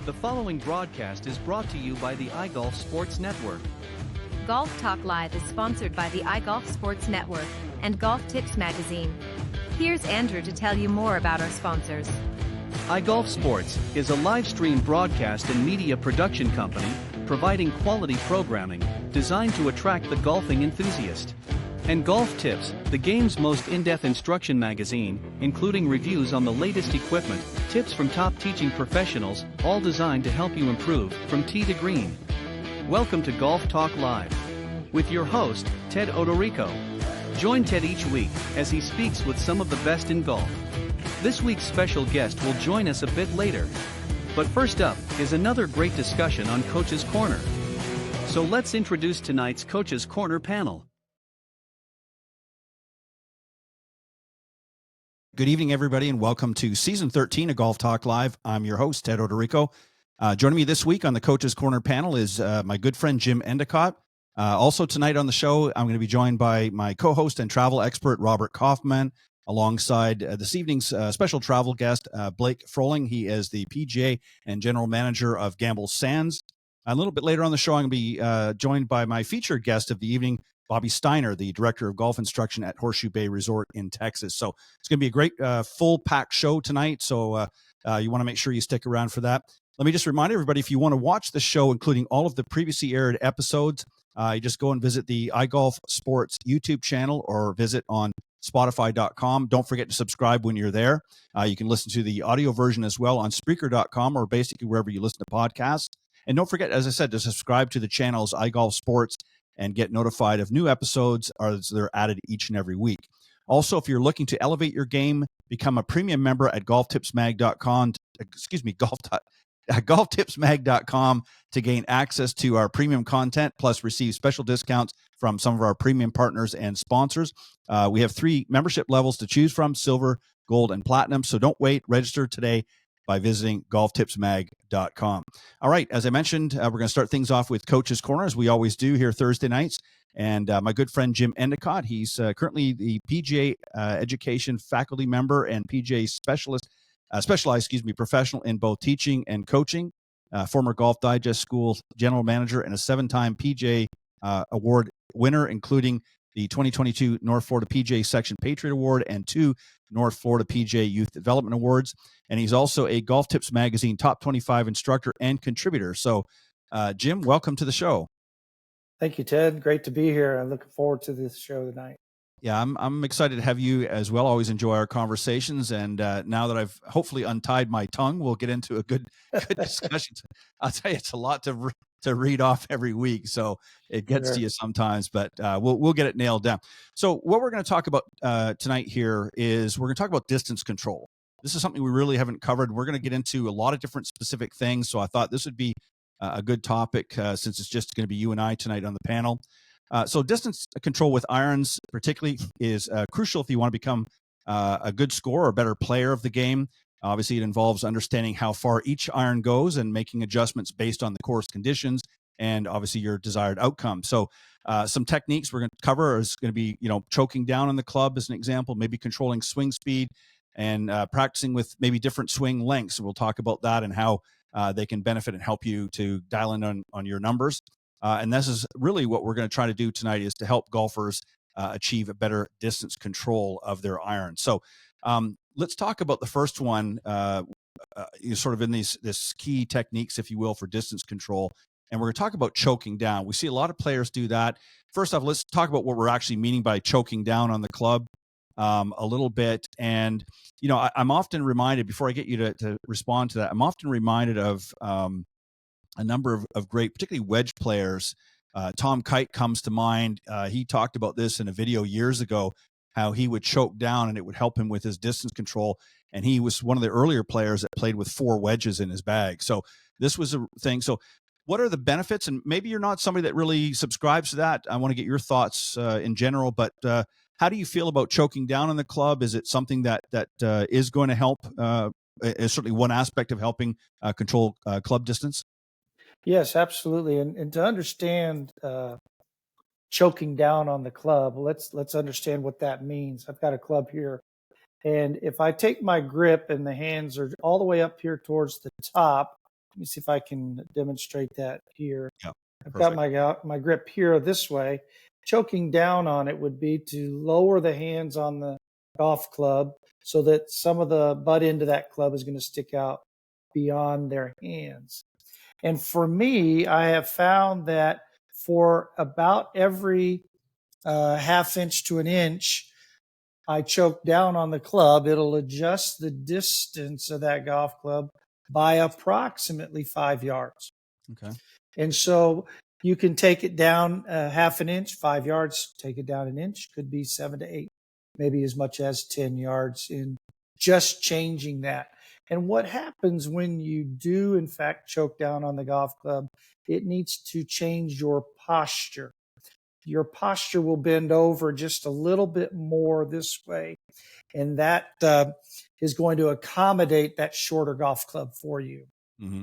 The following broadcast is brought to you by the iGolf Sports Network. Golf Talk Live is sponsored by the iGolf Sports Network and Golf Tips Magazine. Here's Andrew to tell you more about our sponsors. iGolf Sports is a live stream broadcast and media production company providing quality programming designed to attract the golfing enthusiast. And Golf Tips, the game's most in-depth instruction magazine, including reviews on the latest equipment, tips from top teaching professionals, all designed to help you improve from tee to green. Welcome to Golf Talk Live with your host, Ted Odorico. Join Ted each week as he speaks with some of the best in golf. This week's special guest will join us a bit later. But first up is another great discussion on Coach's Corner. So let's introduce tonight's Coach's Corner panel. Good evening, everybody, and welcome to Season 13 of Golf Talk Live. I'm your host, Ted Odorico. Joining me this week on the Coach's Corner panel is my good friend, Jim Endicoot. Also tonight on the show, I'm going to be joined by my co-host and travel expert, Robert Kaufman, alongside this evening's special travel guest, Blake Froling. He is the PGA and general manager of Gamble Sands. A little bit later on the show, I'm going to be joined by my featured guest of the evening, Bobby Steiner, the director of golf instruction at Horseshoe Bay Resort in Texas. So it's going to be a great full-packed show tonight, so you want to make sure you stick around for that. Let me just remind everybody, if you want to watch the show, including all of the previously aired episodes, you just go and visit the iGolf Sports YouTube channel or visit on Spotify.com. Don't forget to subscribe when you're there. You can listen to the audio version as well on Spreaker.com or basically wherever you listen to podcasts. And don't forget, as I said, to subscribe to the channels iGolf Sports and get notified of new episodes as they're added each and every week. Also, if you're looking to elevate your game, become a premium member at golftipsmag.com, golftipsmag.com to gain access to our premium content, plus receive special discounts from some of our premium partners and sponsors. We have 3 membership levels to choose from: silver, gold, and platinum. So don't wait. Register today by visiting golftipsmag.com. All right, as I mentioned, we're going to start things off with Coach's Corner, as we always do here Thursday nights. And my good friend Jim Endicoot, he's currently the PGA education faculty member and PGA specialized professional in both teaching and coaching, former Golf Digest School general manager, and a 7-time PGA award winner, including the 2022 North Florida PGA Section Patriot Award and 2 North Florida PGA Youth Development Awards. And he's also a Golf Tips Magazine Top 25 instructor and contributor. So, Jim, welcome to the show. Thank you, Ted. Great to be here. I'm looking forward to this show tonight. Yeah, I'm excited to have you as well. Always enjoy our conversations. And now that I've hopefully untied my tongue, we'll get into a good discussion. I'll tell you, it's a lot to read off every week, so it gets to you sometimes, but we'll get it nailed down. So what we're going to talk about tonight here is we're going to talk about distance control. This is something we really haven't covered. We're going to get into a lot of different specific things, so I thought this would be a good topic since it's just going to be you and I tonight on the panel. So distance control with irons particularly is crucial if you want to become a good scorer or a better player of the game. Obviously, it involves understanding how far each iron goes and making adjustments based on the course conditions and obviously your desired outcome. So some techniques we're going to cover is going to be, choking down on the club as an example, maybe controlling swing speed and practicing with maybe different swing lengths. We'll talk about that and how they can benefit and help you to dial in on your numbers. And this is really what we're going to try to do tonight, is to help golfers achieve a better distance control of their irons. So let's talk about the first one, sort of in this key techniques, if you will, for distance control. And we're going to talk about choking down. We see a lot of players do that. First off, let's talk about what we're actually meaning by choking down on the club a little bit. And, I'm often reminded, before I get you to respond to that, I'm often reminded of a number of great, particularly wedge players. Tom Kite comes to mind. He talked about this in a video years ago, how he would choke down and it would help him with his distance control. And he was one of the earlier players that played with 4 wedges in his bag. So this was a thing. So what are the benefits? And maybe you're not somebody that really subscribes to that. I want to get your thoughts in general, but how do you feel about choking down on the club? Is it something that is going to help? Is certainly one aspect of helping control club distance? Yes, absolutely. And to understand choking down on the club, let's understand what that means. I've got a club here, and if I take my grip and the hands are all the way up here towards the top, Let me see if I can demonstrate that here. Yeah, I've perfect. got my grip here this way. Choking down on it would be to lower the hands on the golf club so that some of the butt end of that club is going to stick out beyond their hands. And for me, I have found that for about every half inch to an inch, I choke down on the club, it'll adjust the distance of that golf club by approximately 5 yards. Okay. And so you can take it down half an inch, 5 yards, take it down an inch, could be 7 to 8, maybe as much as 10 yards in just changing that. And what happens when you do, in fact, choke down on the golf club, it needs to change your posture. Your posture will bend over just a little bit more this way. And that is going to accommodate that shorter golf club for you. Mm-hmm.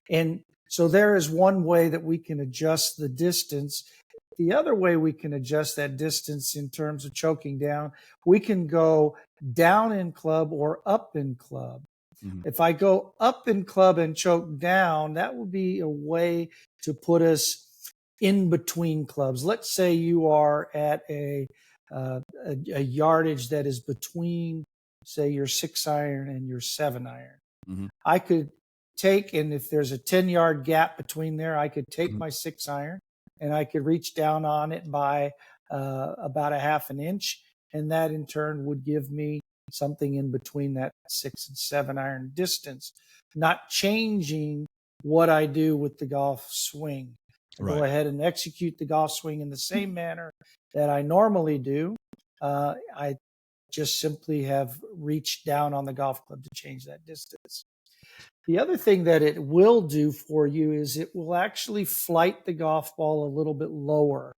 And so there is one way that we can adjust the distance. The other way we can adjust that distance in terms of choking down, we can go down in club or up in club. Mm-hmm. If I go up in club and choke down, that would be a way to put us in between clubs. Let's say you are at a yardage that is between, say, your 6-iron and your 7-iron. Mm-hmm. I could take, and if there's a 10-yard gap between there, I could take Mm-hmm. my 6-iron and I could reach down on it by about a half an inch. And that in turn would give me something in between that 6 and 7-iron distance, not changing what I do with the golf swing. I go ahead and execute the golf swing in the same manner that I normally do. I just simply have reached down on the golf club to change that distance. The other thing that it will do for you is it will actually flight the golf ball a little bit lower,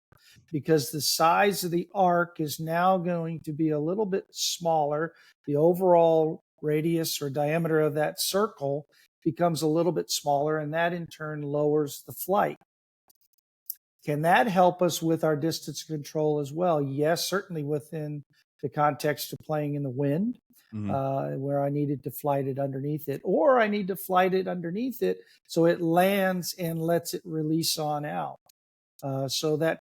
because the size of the arc is now going to be a little bit smaller. The overall radius or diameter of that circle becomes a little bit smaller, and that in turn lowers the flight. Can that help us with our distance control as well? Yes, certainly within the context of playing in the wind, where I needed to flight it underneath it, or I need to flight it underneath it so it lands and lets it release on out. So that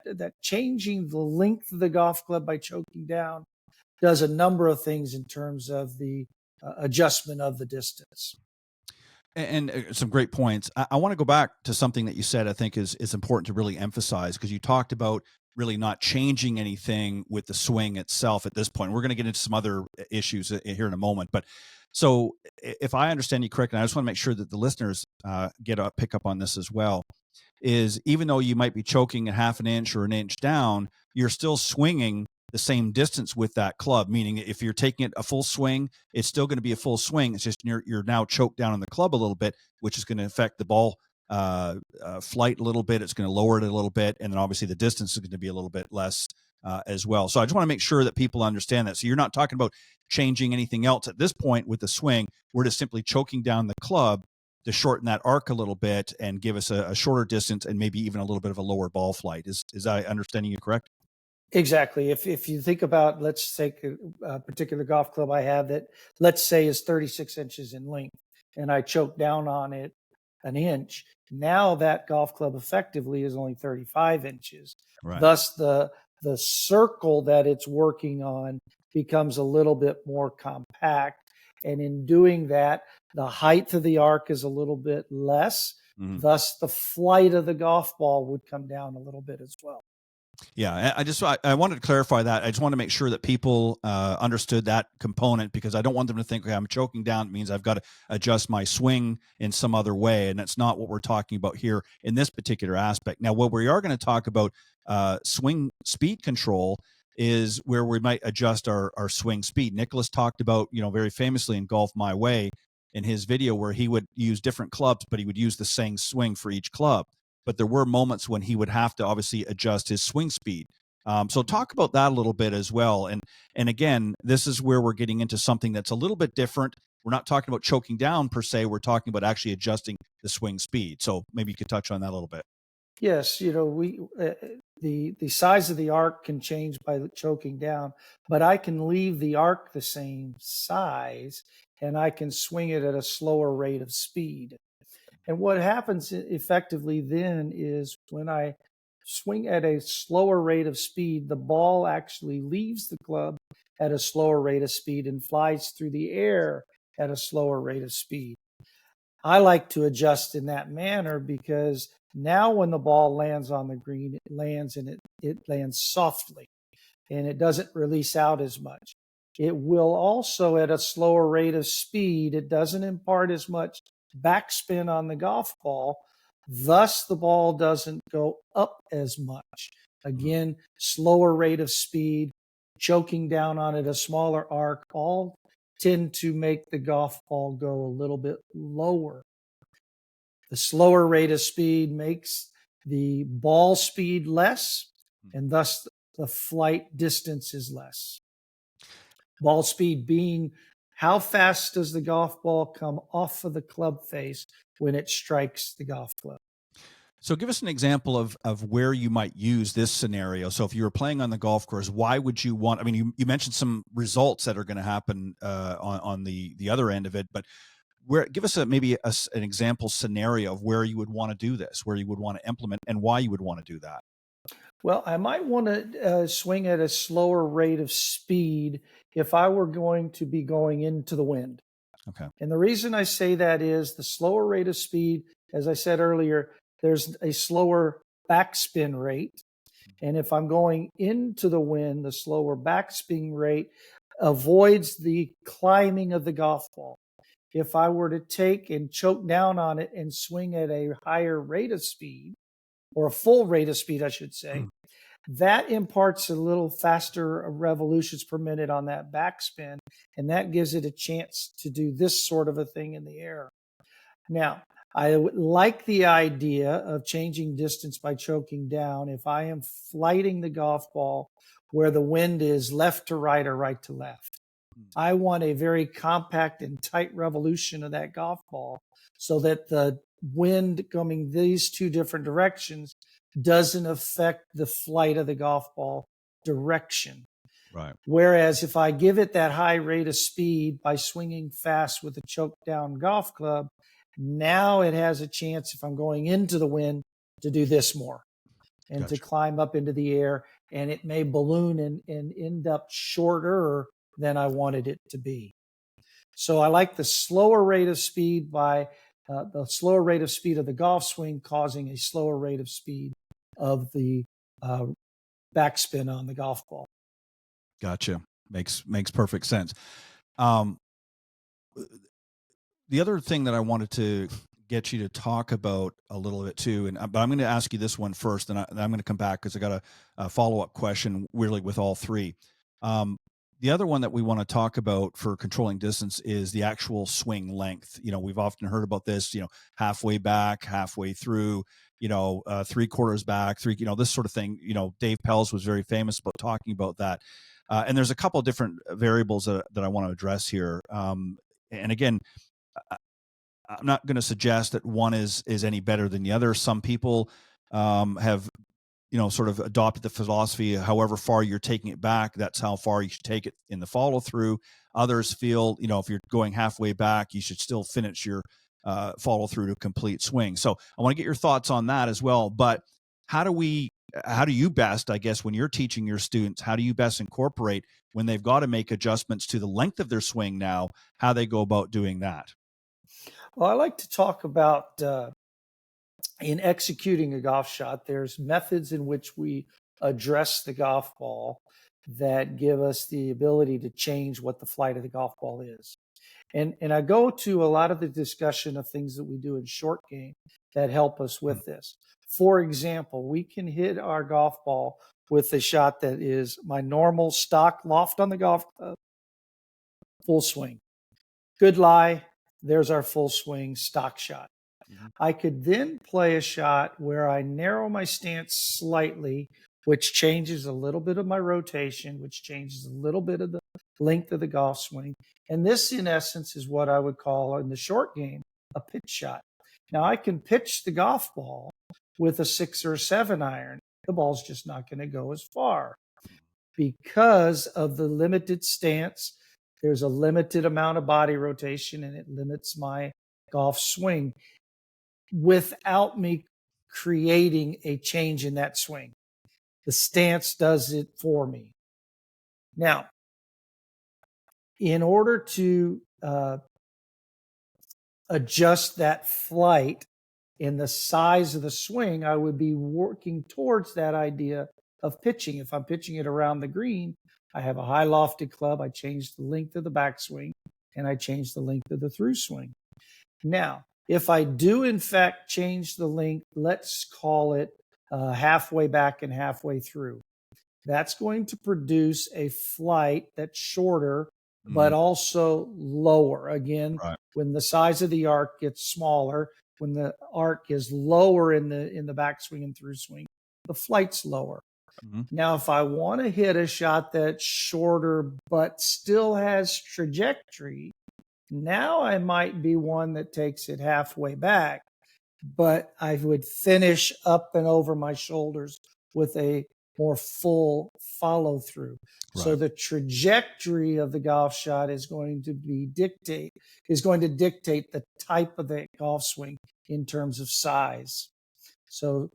changing the length of the golf club by choking down does a number of things in terms of the adjustment of the distance. And some great points. I want to go back to something that you said I think is important to really emphasize, because you talked about really not changing anything with the swing itself at this point. We're going to get into some other issues here in a moment. But so if I understand you correctly, I just want to make sure that the listeners pick up on this as well, is even though you might be choking a half an inch or an inch down, you're still swinging the same distance with that club. Meaning if you're taking it a full swing, it's still going to be a full swing. It's just you're now choked down on the club a little bit, which is going to affect the ball flight a little bit. It's going to lower it a little bit. And then obviously the distance is going to be a little bit less as well. So I just want to make sure that people understand that. So you're not talking about changing anything else at this point with the swing. We're just simply choking down the club to shorten that arc a little bit and give us a shorter distance and maybe even a little bit of a lower ball flight. Is I understanding you correct? Exactly. If you think about, let's take a particular golf club I have that, let's say, is 36 inches in length, and I choke down on it an inch. Now that golf club effectively is only 35 inches. Right. Thus, the circle that it's working on becomes a little bit more compact. And in doing that, the height of the arc is a little bit less. Mm-hmm. Thus, the flight of the golf ball would come down a little bit as well. Yeah, I wanted to clarify that. I just want to make sure that people understood that component, because I don't want them to think, okay, I'm choking down, it means I've got to adjust my swing in some other way, and that's not what we're talking about here in this particular aspect. Now, what we are going to talk about swing speed control is where we might adjust our swing speed. Nicholas talked about, very famously in Golf My Way in his video, where he would use different clubs, but he would use the same swing for each club. But there were moments when he would have to obviously adjust his swing speed. So talk about that a little bit as well. And again, this is where we're getting into something that's a little bit different. We're not talking about choking down per se. We're talking about actually adjusting the swing speed. So maybe you could touch on that a little bit. Yes, the size of the arc can change by choking down, but I can leave the arc the same size and I can swing it at a slower rate of speed. And what happens effectively then is when I swing at a slower rate of speed, the ball actually leaves the club at a slower rate of speed and flies through the air at a slower rate of speed. I like to adjust in that manner because now when the ball lands on the green, it lands and it lands softly and it doesn't release out as much. It will also, at a slower rate of speed, it doesn't impart as much backspin on the golf ball. Thus, the ball doesn't go up as much. Again, slower rate of speed, choking down on it, a smaller arc, all tend to make the golf ball go a little bit lower. The slower rate of speed makes the ball speed less, and thus the flight distance is less. Ball speed being how fast does the golf ball come off of the club face when it strikes the golf club. So give us an example of where you might use this scenario. So if you were playing on the golf course, why would you want, I mean, you mentioned some results that are going to happen on the other end of it, but give us an example scenario of where you would want to do this, where you would want to implement and why you would want to do that. Well, I might want to swing at a slower rate of speed if I were going to be going into the wind. Okay. And the reason I say that is the slower rate of speed, as I said earlier, there's a slower backspin rate. And if I'm going into the wind, the slower backspin rate avoids the climbing of the golf ball. If I were to take and choke down on it and swing at a higher rate of speed, or a full rate of speed, I should say, that imparts a little faster revolutions per minute on that backspin, and that gives it a chance to do this sort of a thing in the air. Now, I like the idea of changing distance by choking down if I am flighting the golf ball where the wind is left to right or right to left. I want a very compact and tight revolution of that golf ball so that the wind coming these two different directions doesn't affect the flight of the golf ball direction. Right. Whereas if I give it that high rate of speed by swinging fast with a choked down golf club, now it has a chance, if I'm going into the wind, to do this more and Gotcha. to climb up into the air, and it may balloon and end up shorter than I wanted it to be. So I like the slower rate of speed by the slower rate of speed of the golf swing causing a slower rate of speed of the backspin on the golf ball. Gotcha. Makes perfect sense. The other thing that I wanted to get you to talk about a little bit too, but I'm going to ask you this one first, and I'm going to come back because I got a follow-up question really with all three. The other one that we want to talk about for controlling distance is the actual swing length. You know, we've often heard about this, halfway back, halfway through, 3/4 back, this sort of thing. Dave Pelz was very famous about talking about that. And there's a couple of different variables that I want to address here. And again, I'm not going to suggest that one is any better than the other. Some people have sort of adopted the philosophy, however far you're taking it back, that's how far you should take it in the follow through. Others feel, if you're going halfway back, you should still finish your follow through to complete swing. So I want to get your thoughts on that as well. But how do you best, I guess, when you're teaching your students, how do you best incorporate when they've got to make adjustments to the length of their swing now, how they go about doing that? Well, I like to talk about in executing a golf shot, there's methods in which we address the golf ball that give us the ability to change what the flight of the golf ball is. And I go to a lot of the discussion of things that we do in short game that help us with this. For example, we can hit our golf ball with a shot that is my normal stock loft on the golf club, full swing. Good lie, there's our full swing stock shot. I could then play a shot where I narrow my stance slightly, which changes a little bit of my rotation, which changes a little bit of the length of the golf swing. And this, in essence, is what I would call in the short game a pitch shot. Now, I can pitch the golf ball with a 6 or 7 iron. The ball's just not going to go as far because of the limited stance. There's a limited amount of body rotation, and it limits my golf swing. without me creating a change in that swing. The stance does it for me. Now, in order to adjust that flight in the size of the swing, I would be working towards that idea of pitching. If I'm pitching it around the green, I have a high lofted club. I change the length of the backswing and I change the length of the through swing. Now, if I do in fact change the length, let's call it halfway back and halfway through, that's going to produce a flight that's shorter, but also lower. Again, Right. when the size of the arc gets smaller, when the arc is lower in the backswing and through swing, the flight's lower. Now, if I want to hit a shot that's shorter but still has trajectory, now I might be one that takes it halfway back, but I would finish up and over my shoulders with a more full follow through. Right. So the trajectory of the golf shot is going to dictate the type of the golf swing in terms of size. So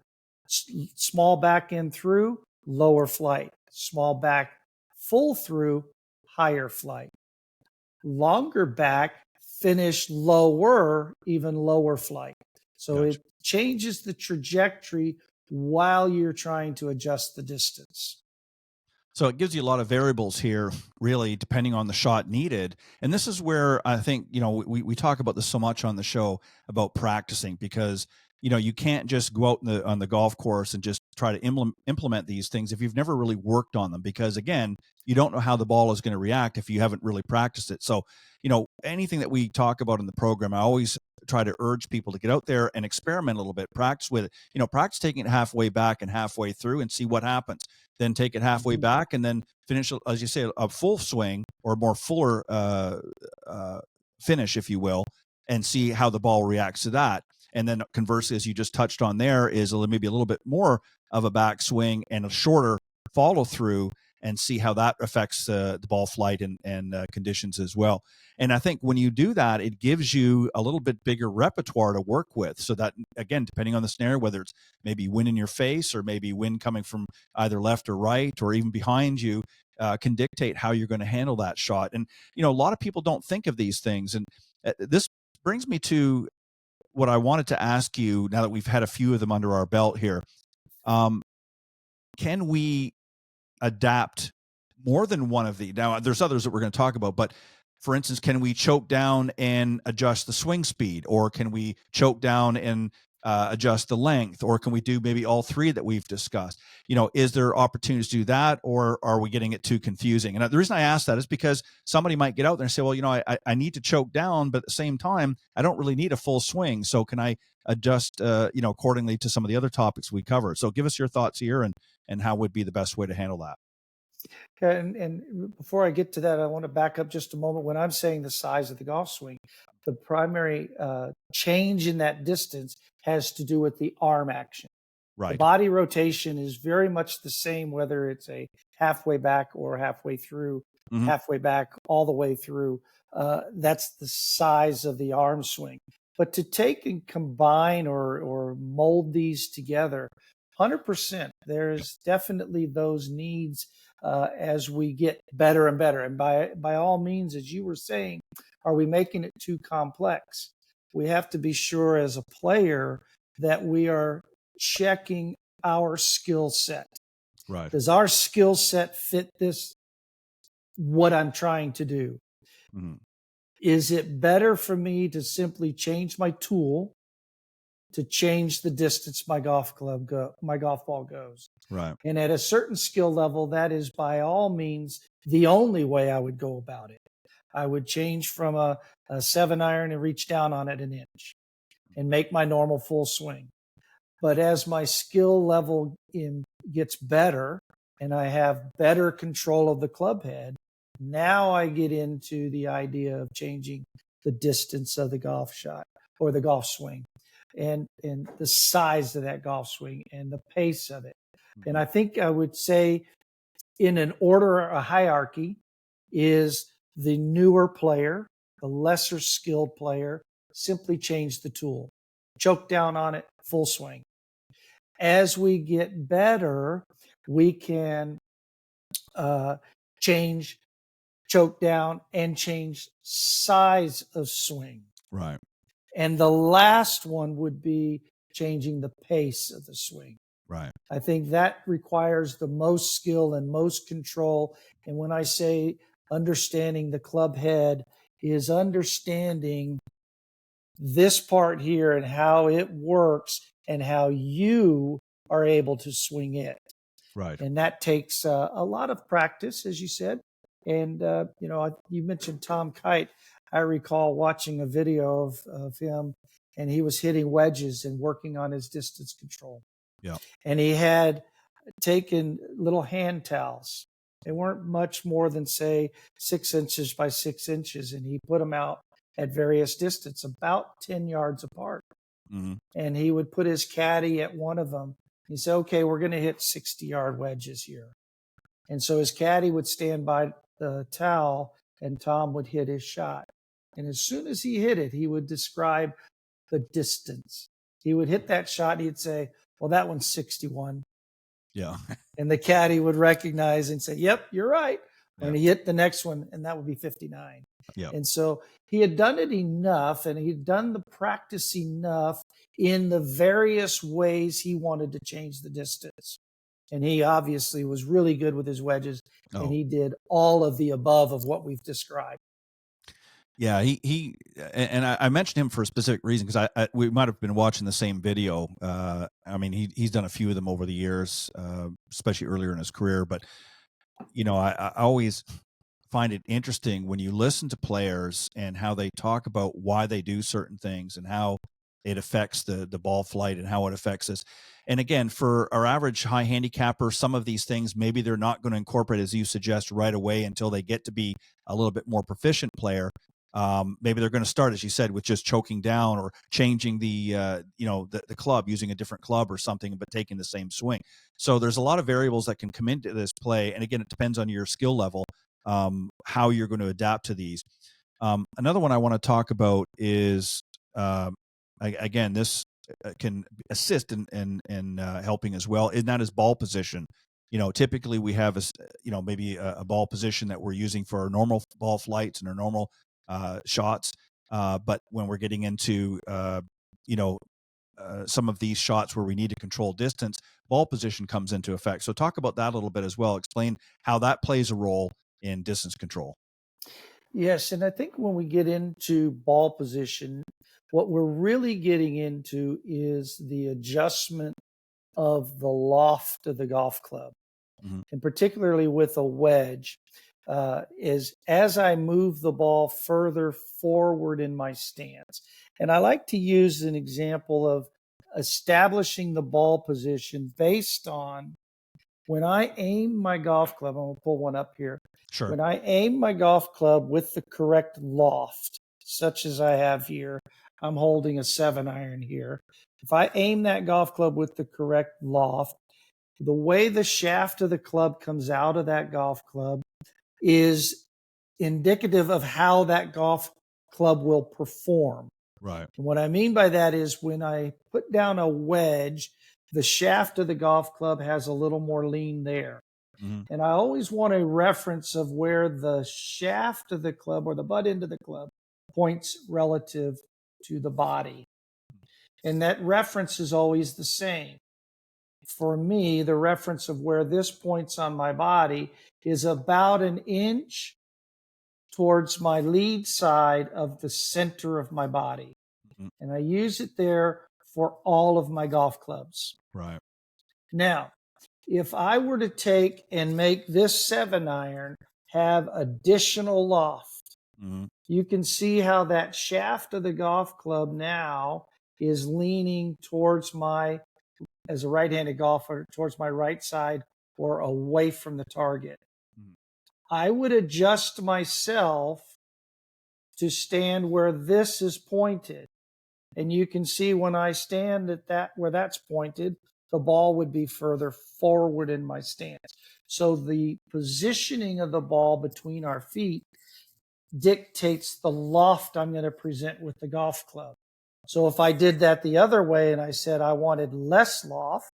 small back in through, lower flight. Small back full through, higher flight. Longer back, finish lower, even lower flight. So Gotcha. it changes the trajectory while you're trying to adjust the distance. So it gives you a lot of variables here, really, depending on the shot needed. And this is where I think, we talk about this so much on the show about practicing, because, you can't just go out on the golf course and just try to implement these things if you've never really worked on them, because again, you don't know how the ball is going to react if you haven't really practiced it. So, anything that we talk about in the program, I always try to urge people to get out there and experiment a little bit, practice with it, practice taking it halfway back and halfway through and see what happens. Then take it halfway back and then finish, as you say, a full swing or more fuller finish, if you will, and see how the ball reacts to that. And then conversely, as you just touched on there, is maybe a little bit more of a backswing and a shorter follow through, and see how that affects the ball flight and conditions as well. And I think when you do that, it gives you a little bit bigger repertoire to work with, so that, again, depending on the scenario, whether it's maybe wind in your face or maybe wind coming from either left or right or even behind you, can dictate how you're going to handle that shot. And, a lot of people don't think of these things. And this brings me to what I wanted to ask you, now that we've had a few of them under our belt here. Can we adapt more than one of these? Now, there's others that we're going to talk about, but for instance, can we choke down and adjust the swing speed, or can we choke down and adjust the length, or can we do maybe all three that we've discussed? Is there opportunities to do that, or are we getting it too confusing? And the reason I ask that is because somebody might get out there and say, well, I need to choke down, but at the same time, I don't really need a full swing. So can I adjust, accordingly to some of the other topics we covered? So give us your thoughts here and how would be the best way to handle that. And before I get to that, I want to back up just a moment. When I'm saying the size of the golf swing, the primary change in that distance has to do with the arm action. Right. The body rotation is very much the same, whether it's a halfway back or halfway through, halfway back all the way through. That's the size of the arm swing. But to take and combine or mold these together, 100%, there's definitely those needs as we get better and better. And by all means, as you were saying, are we making it too complex? We have to be sure as a player that we are checking our skill set. Right. Does our skill set fit what I'm trying to do? Is it better for me to simply change my tool to change the distance my golf ball goes? Right. And at a certain skill level, that is by all means the only way I would go about it. I would change from a 7-iron and reach down on it an inch and make my normal full swing. But as my skill level gets better and I have better control of the club head, now I get into the idea of changing the distance of the golf shot or the golf swing and the size of that golf swing and the pace of it. And I think I would say in an order or a hierarchy is the newer player, the lesser skilled player, simply change the tool. choke down on it, full swing. As we get better, we can change choke down and change size of swing. Right. And the last one would be changing the pace of the swing. Right. I think that requires the most skill and most control. And when I say understanding the club head, is understanding this part here and how it works and how you are able to swing it. Right. And that takes a lot of practice, as you said. And, you mentioned Tom Kite. I recall watching a video of him, and he was hitting wedges and working on his distance control. Yeah. And he had taken little hand towels. They weren't much more than, say, 6 inches by 6 inches. And he put them out at various distance, about 10 yards apart. Mm-hmm. And he would put his caddy at one of them. He said, okay, we're going to hit 60-yard wedges here. And so his caddy would stand by the towel, and Tom would hit his shot. And as soon as he hit it, he would describe the distance. He would hit that shot, and he'd say, well, that one's 61. Yeah. And the caddy would recognize and say, yep, you're right. And Yeah. he hit the next one, and that would be 59. Yeah. And so he had done it enough, and he'd done the practice enough in the various ways he wanted to change the distance. And he obviously was really good with his wedges, and he did all of the above of what we've described. Yeah, I mentioned him for a specific reason, because we might have been watching the same video. I mean, he's done a few of them over the years, especially earlier in his career. But I always find it interesting when you listen to players and how they talk about why they do certain things and how it affects the ball flight and how it affects us. And again, for our average high handicapper, some of these things maybe they're not going to incorporate, as you suggest, right away until they get to be a little bit more proficient player. Maybe they're going to start, as you said, with just choking down or changing the club, using a different club or something, but taking the same swing. So there's a lot of variables that can come into this play. And again, it depends on your skill level, how you're going to adapt to these. Another one I want to talk about is, again, this can assist in helping as well, and that is ball position. Typically we have maybe a ball position that we're using for our normal ball flights and our normal shots. But when we're getting into, some of these shots where we need to control distance, ball position comes into effect. So talk about that a little bit as well. Explain how that plays a role in distance control. Yes, and I think when we get into ball position, what we're really getting into is the adjustment of the loft of the golf club. Mm-hmm. And particularly with a wedge, is as I move the ball further forward in my stance. And I like to use an example of establishing the ball position based on when I aim my golf club. I'm going to pull one up here. Sure. When I aim my golf club with the correct loft, such as I have here, I'm holding a 7-iron here. If I aim that golf club with the correct loft, the way the shaft of the club comes out of that golf club is indicative of how that golf club will perform. Right. And what I mean by that is when I put down a wedge, the shaft of the golf club has a little more lean there. Mm-hmm. And I always want a reference of where the shaft of the club or the butt end of the club points relative to the body. And that reference is always the same. For me, the reference of where this points on my body is about an inch towards my lead side of the center of my body. Mm-hmm. And I use it there for all of my golf clubs. Right. Now, if I were to take and make this 7-iron have additional loft, mm-hmm. you can see how that shaft of the golf club now is leaning towards as a right-handed golfer, towards my right side or away from the target. Mm-hmm. I would adjust myself to stand where this is pointed. And you can see when I stand at that, where that's pointed, the ball would be further forward in my stance. So the positioning of the ball between our feet dictates the loft I'm going to present with the golf club. So if I did that the other way and I said I wanted less loft,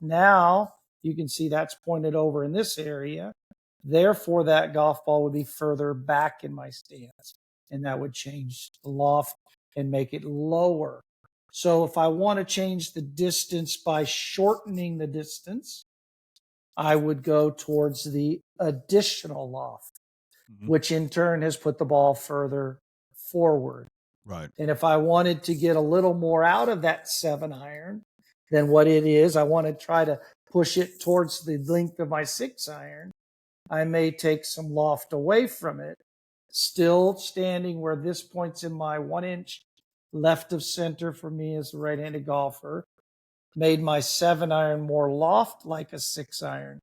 now you can see that's pointed over in this area. Therefore, that golf ball would be further back in my stance, and that would change the loft and make it lower. So if I want to change the distance by shortening the distance, I would go towards the additional loft, which in turn has put the ball further forward. Right. And if I wanted to get a little more out of that 7-iron than what it is, I want to try to push it towards the length of my 6-iron, I may take some loft away from it, still standing where this point's in my 1-inch left of center for me as a right-handed golfer, made my 7-iron more loft like a 6-iron,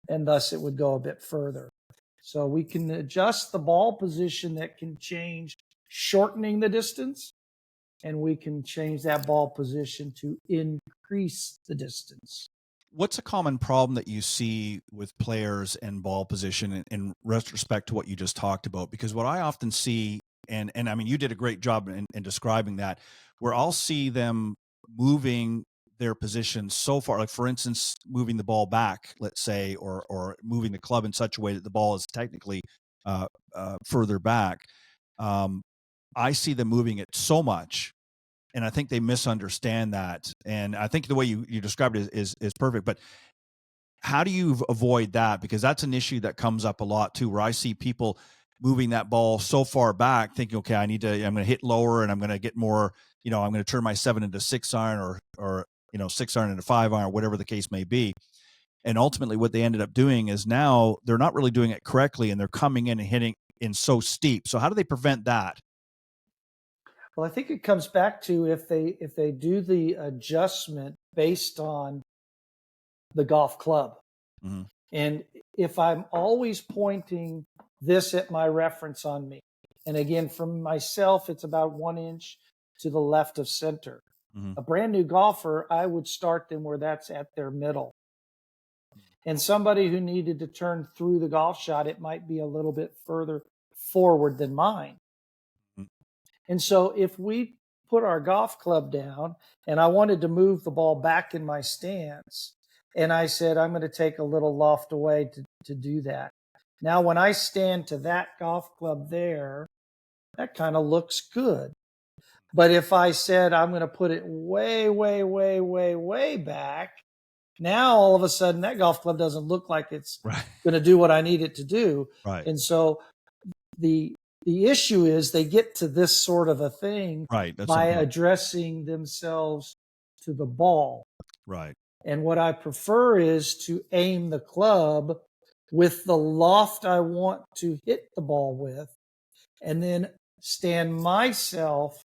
and thus it would go a bit further. So we can adjust the ball position that can change, shortening the distance, and we can change that ball position to increase the distance. What's a common problem that you see with players and ball position in retrospect to what you just talked about? Because what I often see, and I mean, you did a great job in describing that, where I'll see them moving their position so far, like for instance, moving the ball back, let's say, or moving the club in such a way that the ball is technically further back. I see them moving it so much, and I think they misunderstand that. And I think the way you described it is perfect. But how do you avoid that? Because that's an issue that comes up a lot too, where I see people moving that ball so far back, thinking, okay, I'm going to hit lower and I'm going to get more, I'm going to turn my 7 into 6-iron or 6-iron into 5-iron, whatever the case may be. And ultimately what they ended up doing is now they're not really doing it correctly, and they're coming in and hitting in so steep. So how do they prevent that? Well, I think it comes back to if they do the adjustment based on the golf club. And if I'm always pointing this at my reference on me, and again, from myself, it's about 1 inch to the left of center. A brand new golfer, I would start them where that's at their middle. And somebody who needed to turn through the golf shot, it might be a little bit further forward than mine. And so if we put our golf club down and I wanted to move the ball back in my stance, and I said, I'm going to take a little loft away to do that. Now, when I stand to that golf club there, that kind of looks good. But if I said, I'm going to put it way, way, way, way, way back, now all of a sudden that golf club doesn't look like it's going to do what I need it to do. Right. And so the issue is they get to this sort of a thing by addressing themselves to the ball. Right. And what I prefer is to aim the club with the loft I want to hit the ball with, and then stand myself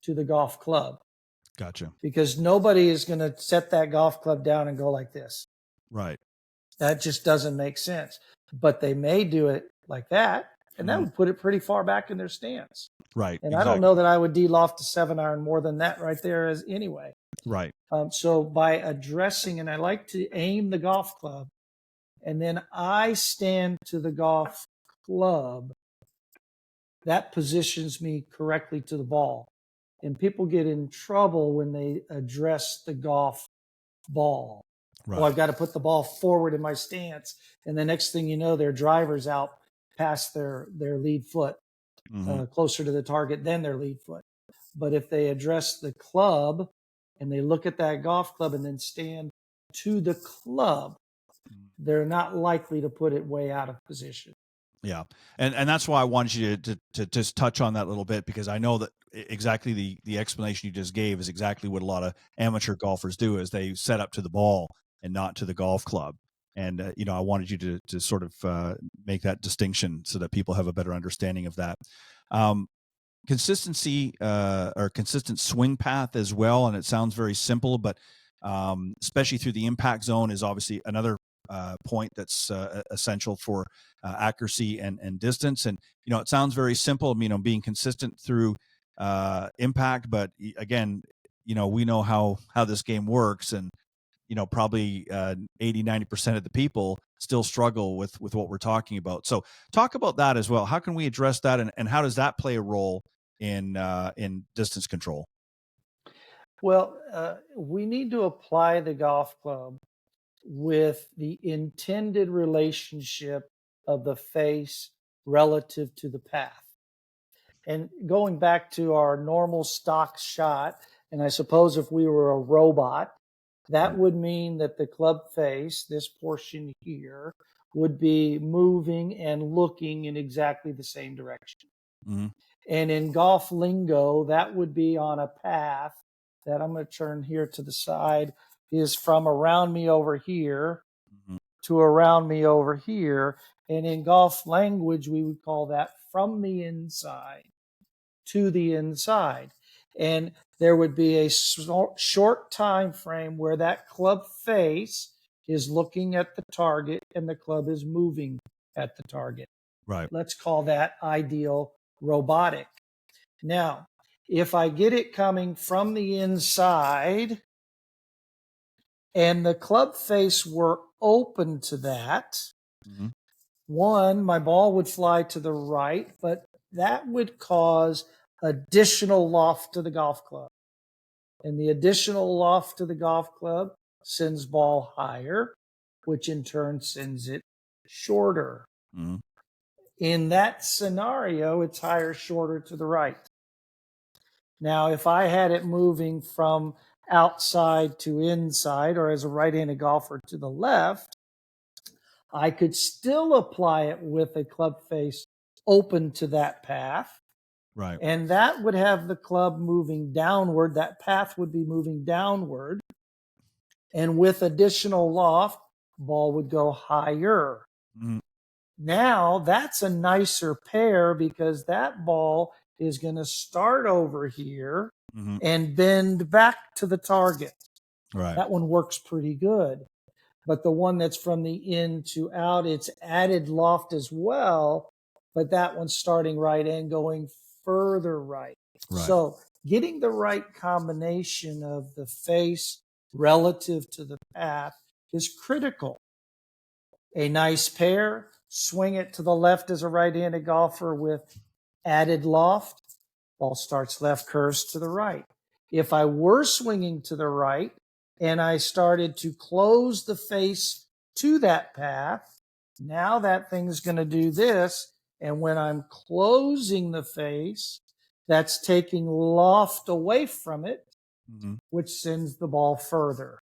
to the golf club. Gotcha. Because nobody is going to set that golf club down and go like this. Right. That just doesn't make sense. But they may do it like that, and that would put it pretty far back in their stance. Right. And I don't know that I would de-loft a 7-iron more than that right there as anyway. Right. So by addressing, and I like to aim the golf club, and then I stand to the golf club, that positions me correctly to the ball. And people get in trouble when they address the golf ball. Right. Oh, I've got to put the ball forward in my stance. And the next thing you know, their driver's out past their lead foot, closer to the target than their lead foot. But if they address the club and they look at that golf club and then stand to the club, they're not likely to put it way out of position. Yeah. And that's why I wanted you to just touch on that a little bit, because I know that exactly the explanation you just gave is exactly what a lot of amateur golfers do, is they set up to the ball and not to the golf club. And, I wanted you to sort of make that distinction so that people have a better understanding of that. Consistency or consistent swing path as well. And it sounds very simple, but especially through the impact zone is obviously another point that's essential for accuracy and distance. And, it sounds very simple, being consistent through impact, but again, we know how this game works, and, probably 80-90% of the people still struggle with what we're talking about. So talk about that as well. How can we address that, and how does that play a role in distance control? Well, we need to apply the golf club with the intended relationship of the face relative to the path. And going back to our normal stock shot, and I suppose if we were a robot, that would mean that the club face, this portion here, would be moving and looking in exactly the same direction. Mm-hmm. And in golf lingo, that would be on a path that I'm going to turn here to the side, is from around me over here Mm-hmm. to around me over here. And in golf language, we would call that from the inside to the inside. And there would be a short time frame where that club face is looking at the target and the club is moving at the target. Right. Let's call that ideal robotic. Now, if I get it coming from the inside and the club face were open to that, Mm-hmm. one, my ball would fly to the right, but that would cause additional loft to the golf club. And the additional loft to the golf club sends ball higher, which in turn sends it shorter. Mm-hmm. In that scenario, it's higher, shorter to the right. Now, if I had it moving from outside to inside, or as a right-handed golfer to the left, I could still apply it with a club face open to that path. Right. And that would have the club moving downward. That path would be moving downward. And with additional loft, ball would go higher. Mm-hmm. Now that's a nicer pair because that ball is going to start over here Mm-hmm. and bend back to the target. Right. That one works pretty good. But the one that's from the in to out, it's added loft as well, but that one's starting right and going further right. Right. So getting the right combination of the face relative to the path is critical. A nice pair, swing it to the left as a right-handed golfer with added loft, ball starts left, curves to the right. If I were swinging to the right and I started to close the face to that path, now that thing's going to do this. And when I'm closing the face, that's taking loft away from it, Mm-hmm. which sends the ball further.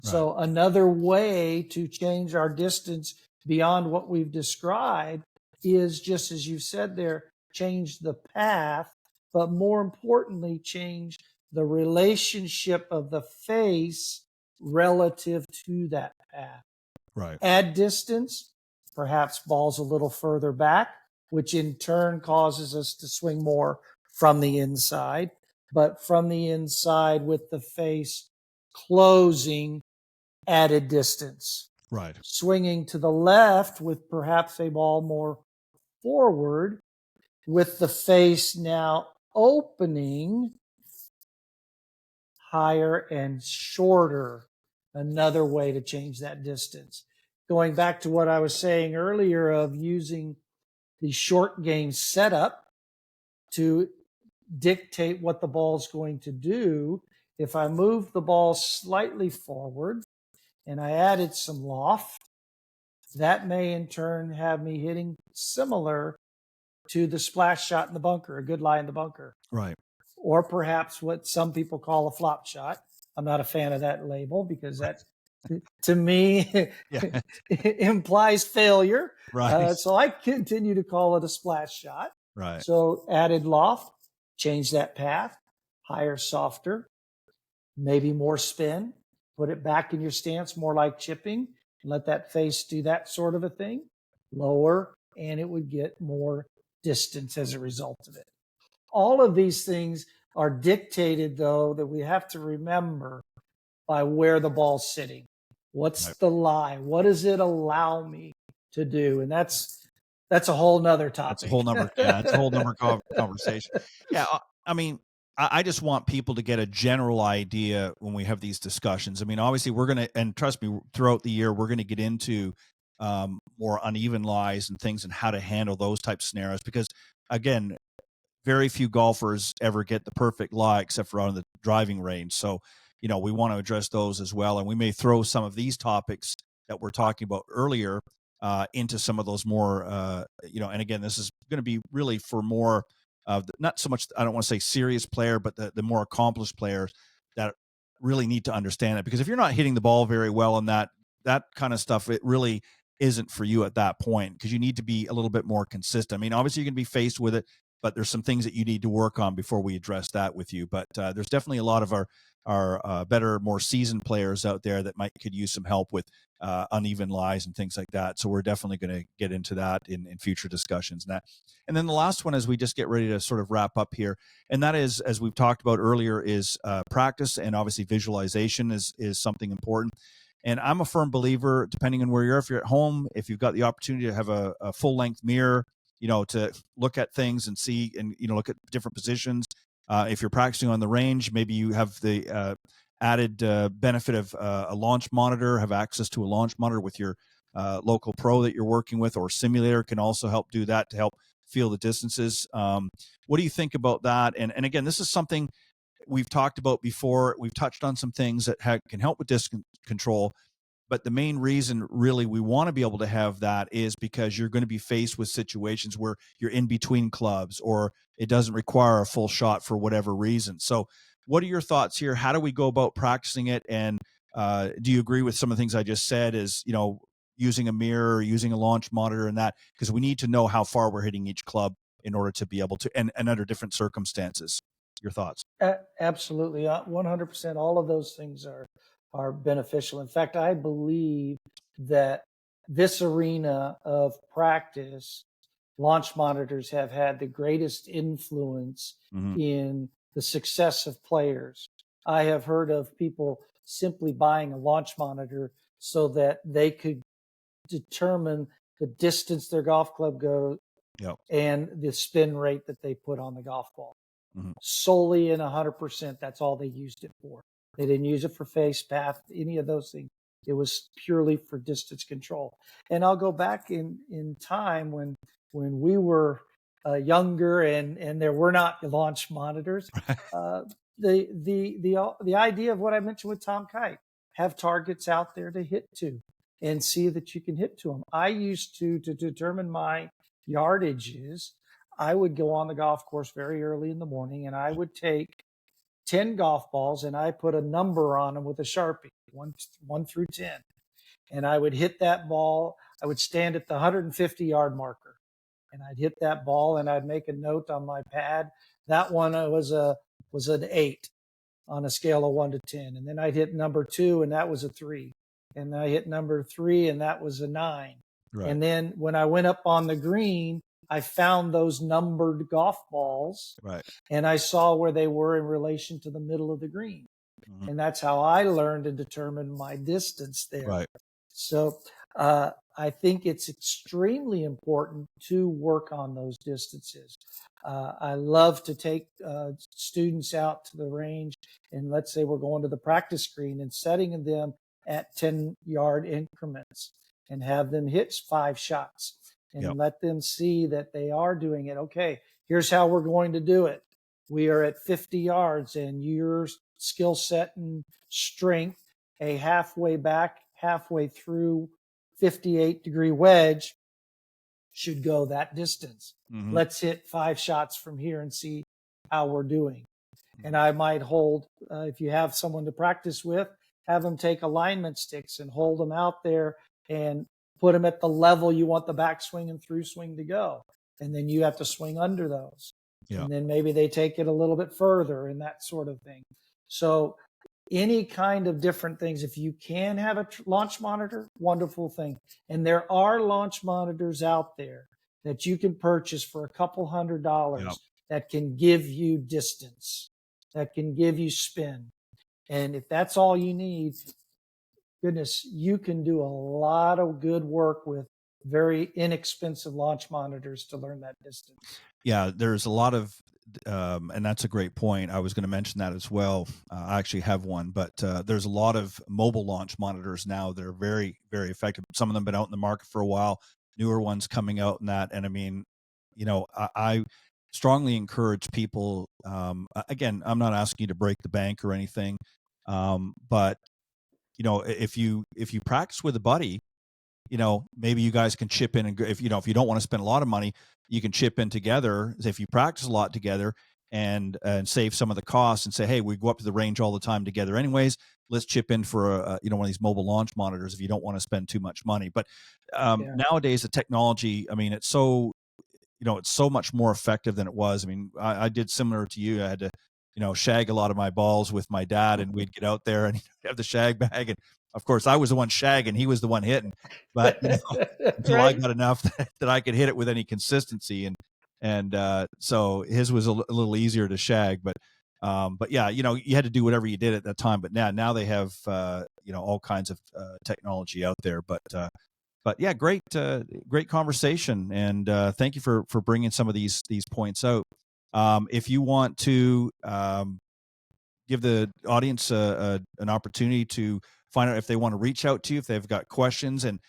Right. So another way to change our distance beyond what we've described is, just as you said there, change the path, but more importantly, change the relationship of the face relative to that path. Right. Add distance, perhaps ball's a little further back, which in turn causes us to swing more from the inside, but from the inside with the face closing, added distance. Right. Swinging to the left with perhaps a ball more forward, with the face now opening, higher and shorter. Another way to change that distance. Going back to what I was saying earlier of using the short game setup to dictate what the ball's going to do. If I move the ball slightly forward and I added some loft, that may in turn have me hitting similar to the splash shot in the bunker, a good lie in the bunker. Right. Or perhaps what some people call a flop shot. I'm not a fan of that label because that, to me, Yeah. implies failure. Right. So I continue to call it a splash shot. Right. So added loft, change that path, higher, softer, maybe more spin, put it back in your stance, more like chipping, and let that face do that sort of a thing, lower, and it would get more distance as a result of it. All of these things are dictated, though, that we have to remember by where the ball's sitting. What's Right. the lie? What does it allow me to do? And that's a whole nother topic. That's a whole number. Yeah, it's a whole number conversation. Yeah, I mean, I just want people to get a general idea when we have these discussions. I mean, obviously, we're going to, and trust me, throughout the year, we're going to get into more uneven lies and things and how to handle those types of scenarios. Because again, very few golfers ever get the perfect lie except for on the driving range. So, we want to address those as well. And we may throw some of these topics that we're talking about earlier into some of those more, and again, this is going to be really for more of not so much, I don't want to say serious player, but the more accomplished players that really need to understand it. Because if you're not hitting the ball very well on that kind of stuff, it really isn't for you at that point, because you need to be a little bit more consistent. I mean, obviously you can be faced with it, but there's some things that you need to work on before we address that with you. But there's definitely a lot of our better, more seasoned players out there that could use some help with uneven lies and things like that. So we're definitely going to get into that in future discussions. And then the last one, as we just get ready to sort of wrap up here, and that is, as we've talked about earlier, is practice, and obviously visualization is something important. And I'm a firm believer, depending on where if you're at home, if you've got the opportunity to have a full length mirror, to look at things and see, and, look at different positions. If you're practicing on the range, maybe you have the added benefit of a launch monitor, have access to a launch monitor with your local pro that you're working with, or simulator can also help do that to help feel the distances. What do you think about that? And again, this is something we've talked about before. We've touched on some things that can help with distance control. But the main reason really we want to be able to have that is because you're going to be faced with situations where you're in between clubs, or it doesn't require a full shot for whatever reason. So what are your thoughts here? How do we go about practicing it? And do you agree with some of the things I just said, is, using a mirror, using a launch monitor, and that, because we need to know how far we're hitting each club in order to be able to, and under different circumstances. Your thoughts? Absolutely. 100%. All of those things are beneficial. In fact, I believe that this arena of practice, launch monitors have had the greatest influence in the success of players. I have heard of people simply buying a launch monitor so that they could determine the distance their golf club goes and the spin rate that they put on the golf ball. Solely in 100%, that's all they used it for. They didn't use it for face path, any of those things. It was purely for distance control. And I'll go back in time when we were younger and there were not launch monitors. The idea of what I mentioned with Tom Kite, have targets out there to hit to and see that you can hit to them. I used to determine my yardages, I would go on the golf course very early in the morning, and I would take 10 golf balls and I put a number on them with a Sharpie, 1 through 10. And I would hit that ball. I would stand at the 150-yard marker, and I'd hit that ball, and I'd make a note on my pad. That one was an 8 on a scale of 1 to 10. And then I'd hit number 2, and that was a 3. And I hit number 3, and that was a 9. Right. And then when I went up on the green, I found those numbered golf balls, and I saw where they were in relation to the middle of the green. And that's how I learned to determine my distance there. Right. So I think it's extremely important to work on those distances. I love to take students out to the range, and let's say we're going to the practice green and setting them at 10-yard increments and have them hit 5 shots. And let them see that they are doing it. Okay, here's how we're going to do it. We are at 50 yards, and your skill set and strength, a halfway back, halfway through 58-degree wedge should go that distance. Let's hit 5 shots from here and see how we're doing. And I might hold, if you have someone to practice with, have them take alignment sticks and hold them out there and put them at the level you want the backswing and through swing to go. And then you have to swing under those. And then maybe they take it a little bit further and that sort of thing. So any kind of different things, if you can have a launch monitor, wonderful thing. And there are launch monitors out there that you can purchase for a couple $100 that can give you distance, that can give you spin. And if that's all you need, goodness, you can do a lot of good work with very inexpensive launch monitors to learn that distance. Yeah, there's a lot of, and that's a great point. I was going to mention that as well. I actually have one, but there's a lot of mobile launch monitors now that are very, very effective. Some of them have been out in the market for a while, newer ones coming out and that. And I mean, I strongly encourage people. Again, I'm not asking you to break the bank or anything, but if you practice with a buddy, maybe you guys can chip in, and if you don't want to spend a lot of money, you can chip in together. If you practice a lot together and save some of the costs, and say, hey, we go up to the range all the time together anyways, let's chip in for one of these mobile launch monitors if you don't want to spend too much money. But nowadays the technology, I mean, it's so much more effective than it was. I mean, I did similar to you. I had to shag a lot of my balls with my dad, and we'd get out there and he'd have the shag bag, and of course I was the one shagging, he was the one hitting, but until I Right. got enough that I could hit it with any consistency, and so his was a little easier to shag, but yeah, you had to do whatever you did at that time. But now they have all kinds of technology out there. But yeah, great conversation, and thank you for bringing some of these points out. If you want to give the audience an opportunity to find out if they want to reach out to you, if they've got questions, and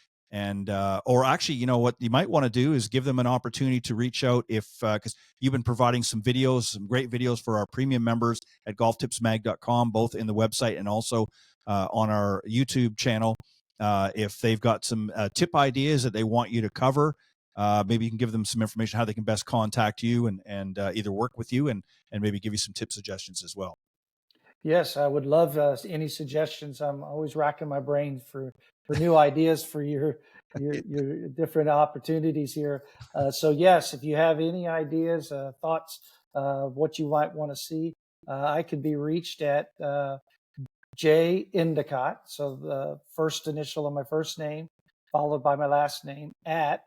or actually, what you might want to do is give them an opportunity to reach out because you've been providing some great videos for our premium members at golftipsmag.com, both in the website and also on our YouTube channel. If they've got some tip ideas that they want you to cover, maybe you can give them some information how they can best contact you and either work with you and maybe give you some tip suggestions as well. Yes, I would love any suggestions. I'm always racking my brain for new ideas for your different opportunities here. So yes, if you have any ideas, thoughts, what you might want to see, I can be reached at J Endicoot. So the first initial of my first name followed by my last name at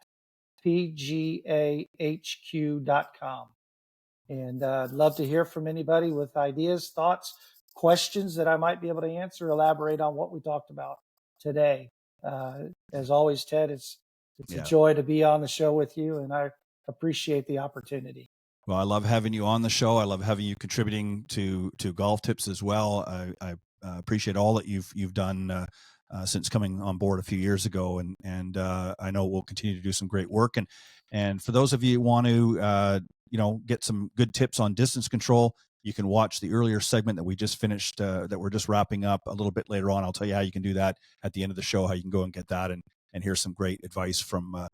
pgahq.com. And I'd love to hear from anybody with ideas, thoughts, questions that I might be able to answer, elaborate on what we talked about today. As always, Ted, it's a joy to be on the show with you, and I appreciate the opportunity. Well, I love having you on the show. I love having you contributing to Golf Tips as well. I appreciate all that you've done since coming on board a few years ago, and I know we'll continue to do some great work. And for those of you who want to get some good tips on distance control, you can watch the earlier segment that we just finished, that we're just wrapping up a little bit later on. I'll tell you how you can do that at the end of the show, how you can go and get that and hear some great advice from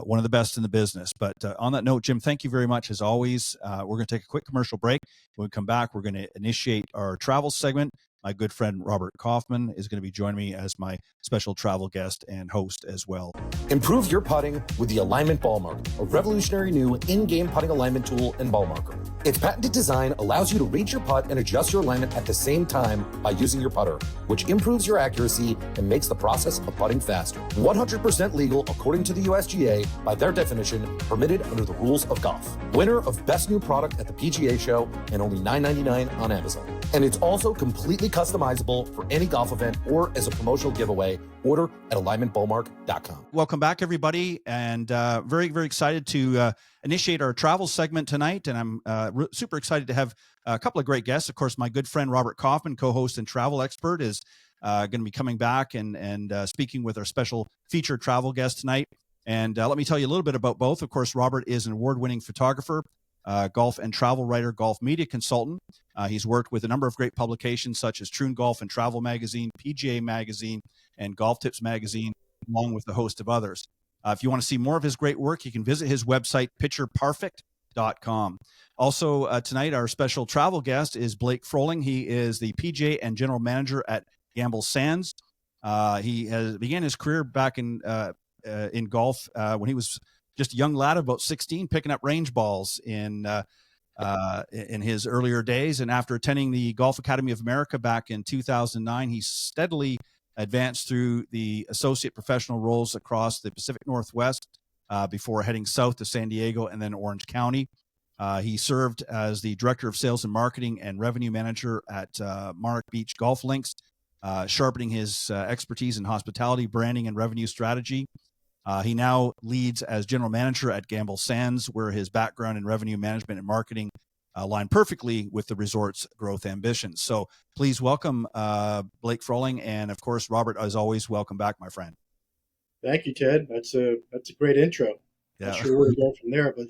one of the best in the business. But on that note, Jim, thank you very much as always. We're going to take a quick commercial break. When we come back, we're going to initiate our travel segment. My good friend Robert Kaufman is going to be joining me as my special travel guest and host as well. Improve your putting with the Alignment Ball Marker, a revolutionary new in-game putting alignment tool and ball marker. Its patented design allows you to reach your putt and adjust your alignment at the same time by using your putter, which improves your accuracy and makes the process of putting faster. 100% legal according to the USGA, by their definition, permitted under the rules of golf. Winner of Best New Product at the PGA Show and only $9.99 on Amazon. And it's also completely customizable for any golf event or as a promotional giveaway. Order at alignmentballmark.com. Welcome back, everybody, and very, very excited to initiate our travel segment tonight. And I'm super excited to have a couple of great guests. Of course, my good friend Robert Kaufman, co-host and travel expert, is going to be coming back and speaking with our special featured travel guest tonight. And let me tell you a little bit about both. Of course, Robert is an award-winning photographer, golf and travel writer, golf media consultant. He's worked with a number of great publications such as Troon Golf and Travel Magazine, PGA Magazine, and Golf Tips Magazine, along with a host of others. If you want to see more of his great work, you can visit his website, pictureperfect.com. Also, tonight, our special travel guest is Blake Froling. He is the PGA and general manager at Gamble Sands. He began his career back in golf when he was just a young lad of about 16, picking up range balls in his earlier days. And after attending the Golf Academy of America back in 2009, he steadily advanced through the associate professional roles across the Pacific Northwest before heading south to San Diego and then Orange County. He served as the director of sales and marketing and revenue manager at Monarch Beach Golf Links, sharpening his expertise in hospitality, branding, and revenue strategy. He now leads as general manager at Gamble Sands, where his background in revenue management and marketing align perfectly with the resort's growth ambitions. So please welcome Blake Froling, and of course, Robert, as always, welcome back, my friend. Thank you, Ted. That's a great intro. Yeah. Not sure where to go from there, but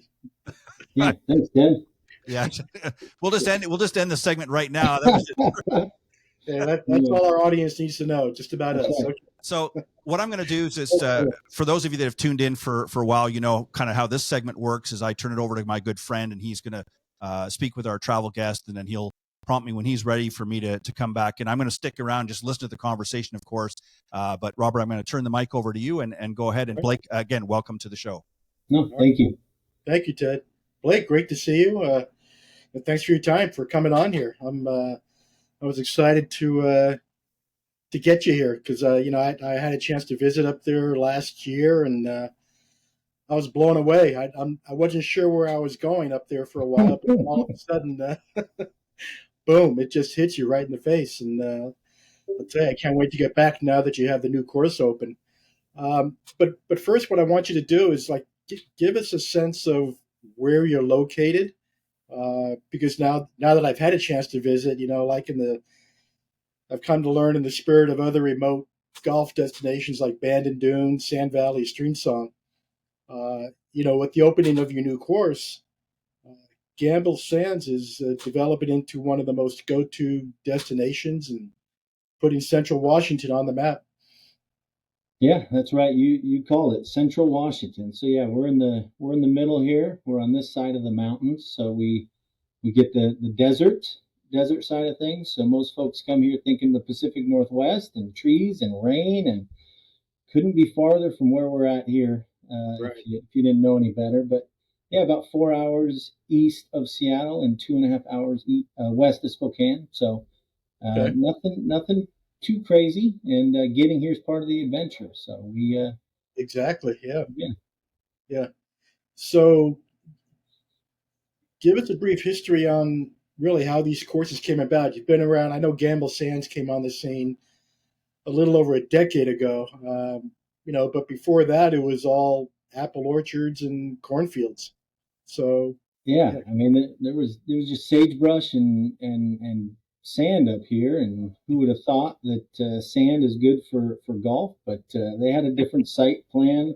Yeah, thanks, Ted. Yeah, we'll just end the segment right now. That was it. Yeah, that's all our audience needs to know, just about That's us. right. Okay. So what I'm going to do is just for those of you that have tuned in for a while, you know kind of how this segment works. Is I turn it over to my good friend, and he's going to speak with our travel guest, and then he'll prompt me when he's ready for me to come back. And I'm going to stick around, just listen to the conversation, of course. But Robert, I'm going to turn the mic over to you and go ahead. And Blake, again, welcome to the show. No, thank you. Thank you, Ted. Blake, great to see you. And thanks for your time for coming on here. I was excited to get you here because you know I had a chance to visit up there last year, and I was blown away. I wasn't sure where I was going up there for a while, but all of a sudden, boom! It just hits you right in the face. And I'll tell you, I can't wait to get back now that you have the new course open. But first, what I want you to do is like give us a sense of where you're located, because now that I've had a chance to visit, you know, I've come to learn in the spirit of other remote golf destinations like Bandon Dunes, Sand Valley, Streamsong. You know, with the opening of your new course, uh, Gamble Sands is developing into one of the most go-to destinations and putting Central Washington on the map. Yeah, that's right. You called it Central Washington. So yeah, we're in the middle here. We're on this side of the mountains. So we get the desert side of things. So most folks come here thinking the Pacific Northwest and trees and rain, and couldn't be farther from where we're at here. Right. If you didn't know any better, but yeah, about 4 hours east of Seattle and 2.5 hours west of Spokane. So Okay. nothing too crazy, and getting here is part of the adventure. So we Exactly. Yeah. yeah. Yeah. So give us a brief history on really how these courses came about. You've been around. I know Gamble Sands came on the scene a little over a decade ago. You know, but before that, it was all apple orchards and cornfields. So, Yeah, yeah, I mean, there was just sagebrush and sand up here, and who would have thought that sand is good for golf? But they had a different site plan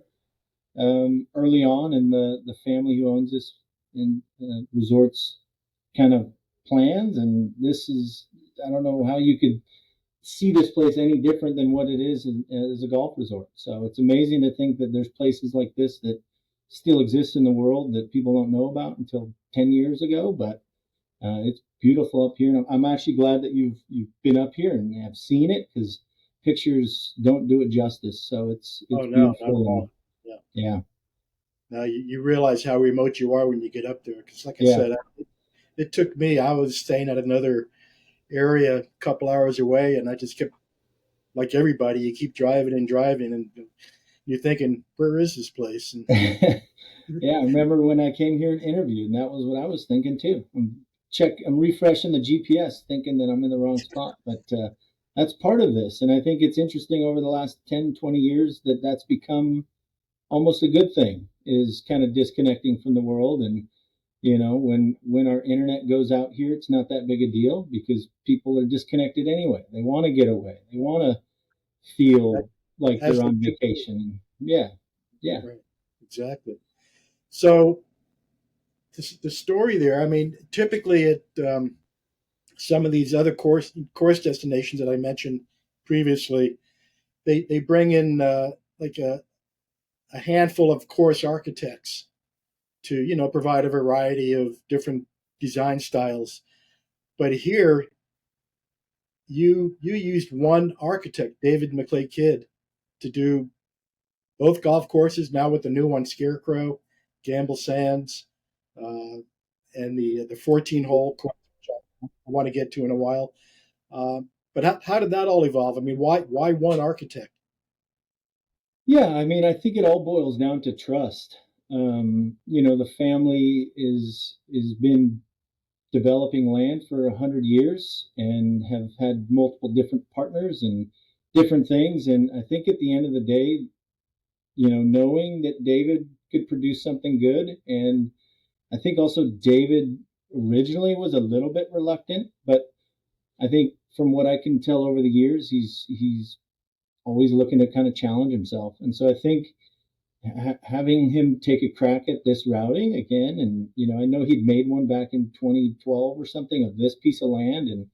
early on, and the family who owns this in resorts kind of plans, and this is, I don't know how you could see this place any different than what it is as a golf resort. So it's amazing to think that there's places like this that still exist in the world that people don't know about until 10 years ago. But it's beautiful up here. And I'm actually glad that you've been up here and have seen it, because pictures don't do it justice. So it's oh, no, not at beautiful. all. Yeah. Yeah. Now you realize how remote you are when you get up there. Because, like I Yeah. said, it took me, I was staying at another area a couple hours away, and I just kept, like everybody, you keep driving and driving, and you're thinking, where is this place? And Yeah, I remember when I came here and interviewed, and that was what I was thinking too. I'm refreshing the GPS, thinking that I'm in the wrong spot, but that's part of this. And I think it's interesting over the last 10, 20 years that that's become almost a good thing, is kind of disconnecting from the world. And you know, when our internet goes out here, it's not that big a deal because people are disconnected anyway. They want to get away. They want to feel like as they're they on should be. vacation. Yeah, yeah. Right, exactly. So the story there, I mean, typically at some of these other course destinations that I mentioned previously, they bring in like a handful of course architects to, you know, provide a variety of different design styles. But here you used one architect, David McClay Kidd, to do both golf courses, now with the new one, Scarecrow, Gamble Sands, uh, and the 14 hole course, which I want to get to in a while. But how did that all evolve? I mean, why one architect? Yeah, I mean, I think it all boils down to trust. You know, the family is been developing land for 100 years and have had multiple different partners and different things. And I think at the end of the day, you know, knowing that David could produce something good, and I think also David originally was a little bit reluctant, but I think from what I can tell over the years, he's always looking to kind of challenge himself. And so I think having him take a crack at this routing again, and I know he'd made one back in 2012 or something of this piece of land, and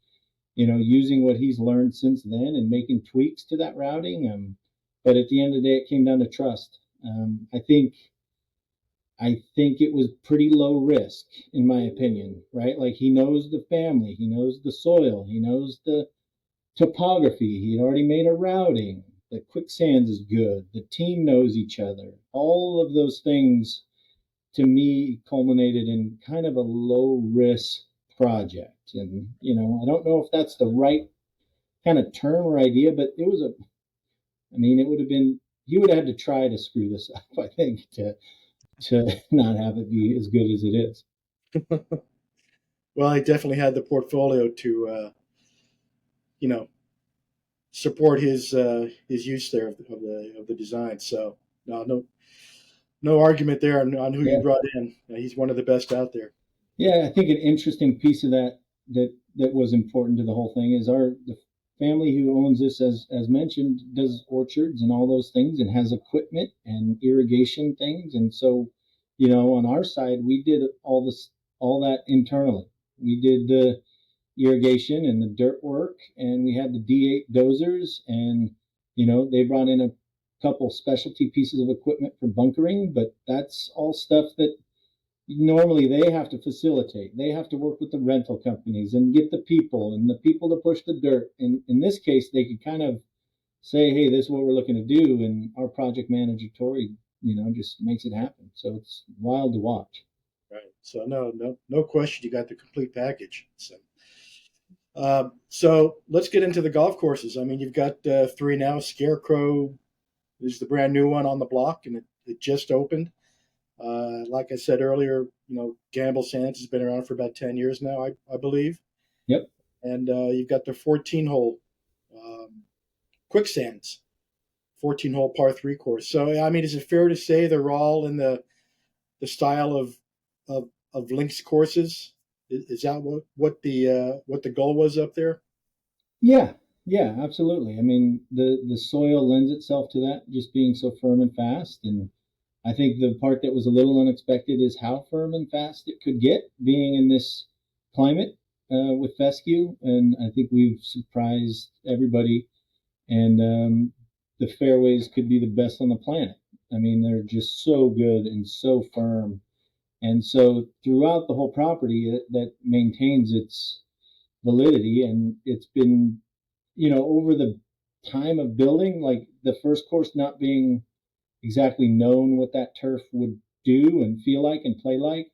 using what he's learned since then and making tweaks to that routing. But at the end of the day, it came down to trust. I think it was pretty low risk, in my opinion, right? Like, he knows the family, he knows the soil, he knows the topography. He'd already made a routing. The quicksands is good. The team knows each other. All of those things, to me, culminated in kind of a low risk project. And, I don't know if that's the right kind of term or idea, but it would have been, he would have had to try to screw this up, I think, to not have it be as good as it is. Well, he definitely had the portfolio to, support his use there of the design. So no argument there on who you brought in. He's one of the best out there. Yeah, I think an interesting piece of that was important to the whole thing is the family who owns this, as mentioned, does orchards and all those things and has equipment and irrigation things. And so, on our side, we did all that internally. We did the irrigation and the dirt work, and we had the D8 dozers, and they brought in a couple specialty pieces of equipment for bunkering, but that's all stuff that normally they have to facilitate. They have to work with the rental companies and get the people to push the dirt. And in this case, they could kind of say, hey, this is what we're looking to do, and our project manager Tori just makes it happen. So it's wild to watch. Right. So no question, you got the complete package. So let's get into the golf courses. I mean, you've got 3 now. Scarecrow is the brand new one on the block, and it just opened. Like I said earlier, Gamble Sands has been around for about 10 years now, I believe. Yep. And you've got the 14-hole Quicksands, 14-hole par 3 course. So, I mean, is it fair to say they're all in the style of links courses? Is that what the goal was up there? Yeah, absolutely. I mean, the soil lends itself to that, just being so firm and fast. And I think the part that was a little unexpected is how firm and fast it could get, being in this climate with fescue. And I think we've surprised everybody. And the fairways could be the best on the planet. I mean, they're just so good and so firm. And so throughout the whole property, that maintains its validity. And it's been, over the time of building, like the first course not being exactly known what that turf would do and feel like and play like,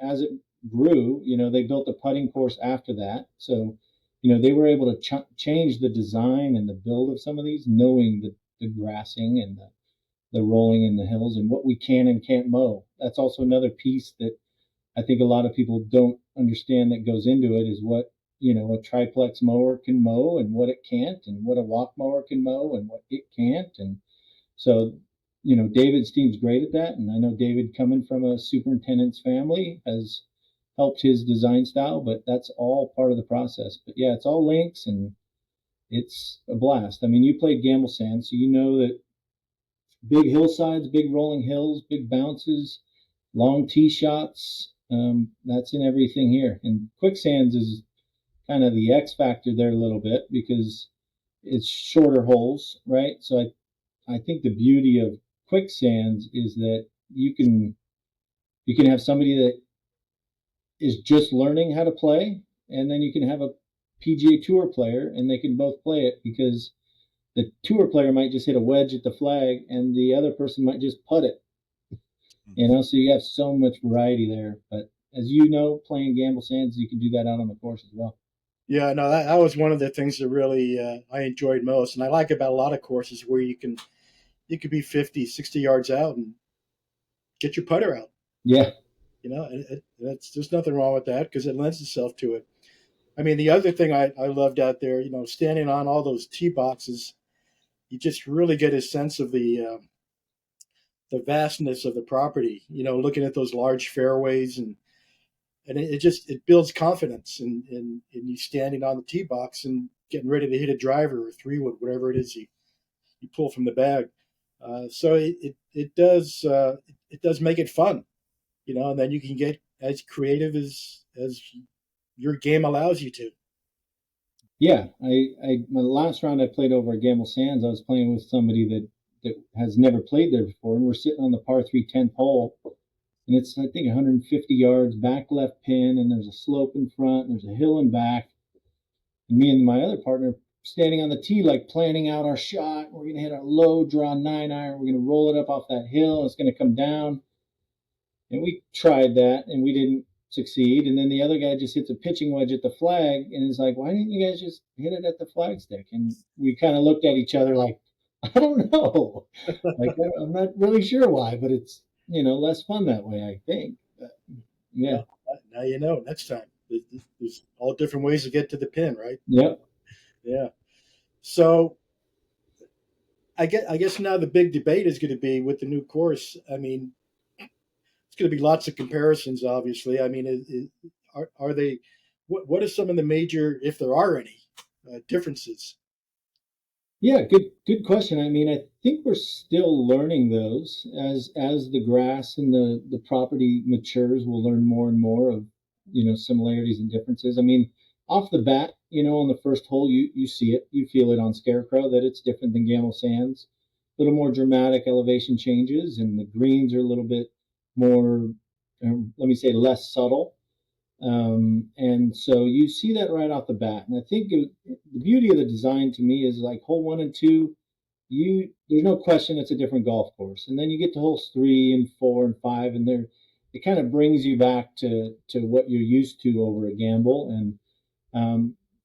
as it grew, they built a putting course after that. So, they were able to change the design and the build of some of these, knowing the grassing and the rolling in the hills and what we can and can't mow. That's also another piece that I think a lot of people don't understand that goes into it, is what, a triplex mower can mow and what it can't, and what a walk mower can mow and what it can't. And so, David's team's great at that. And I know David, coming from a superintendent's family, has helped his design style, but that's all part of the process. But yeah, it's all links and it's a blast. I mean, you played Gamble Sand, so you know that big hillsides, big rolling hills, big bounces, long tee shots. That's in everything here. And Quicksands is kind of the X factor there a little bit because it's shorter holes, right? So I think the beauty of Quicksands is that you can have somebody that is just learning how to play, and then you can have a PGA Tour player, and they can both play it, because the tour player might just hit a wedge at the flag, and the other person might just putt it. So you have so much variety there. But as you know, playing Gamble Sands, you can do that out on the course as well. Yeah, no, that was one of the things that really I enjoyed most, and I like about a lot of courses where you could be 50, 60 yards out and get your putter out. Yeah. There's nothing wrong with that because it lends itself to it. I mean, the other thing I loved out there, standing on all those tee boxes, you just really get a sense of the vastness of the property, looking at those large fairways, and it builds confidence in you standing on the tee box and getting ready to hit a driver or 3-wood, whatever it is you pull from the bag. So it does make it fun, and then you can get as creative as your game allows you to. Yeah, my last round I played over at Gamble Sands, I was playing with somebody that has never played there before, and we're sitting on the par 3 10th hole, and it's I think 150 yards back left pin, and there's a slope in front, and there's a hill in back, and me and my other partner standing on the tee like planning out our shot. We're gonna hit a low draw 9-iron. We're gonna roll it up off that hill. It's gonna come down, and we tried that, and we didn't succeed. And then the other guy just hits a pitching wedge at the flag, and is like, "Why didn't you guys just hit it at the flagstick?" And we kind of looked at each other like, "I don't know. Like I'm not really sure why, but it's less fun that way, I think." But, yeah. Well, now you know. Next time, there's all different ways to get to the pin, right? Yep. Yeah. So I guess now the big debate is going to be with the new course. I mean, it's going to be lots of comparisons, obviously. I mean, are they? What are some of the major, if there are any, differences? Yeah, good question. I mean, I think we're still learning those as the grass and the property matures. We'll learn more and more of similarities and differences. I mean, off the bat, on the first hole, you see it, you feel it on Scarecrow that it's different than Gamble Sands. A little more dramatic elevation changes, and the greens are a little bit more, let me say, less subtle. And so you see that right off the bat. And I think the beauty of the design to me is like hole 1 and 2, there's no question it's a different golf course. And then you get to holes 3 and 4 and 5, and it kind of brings you back to what you're used to over at Gamble. And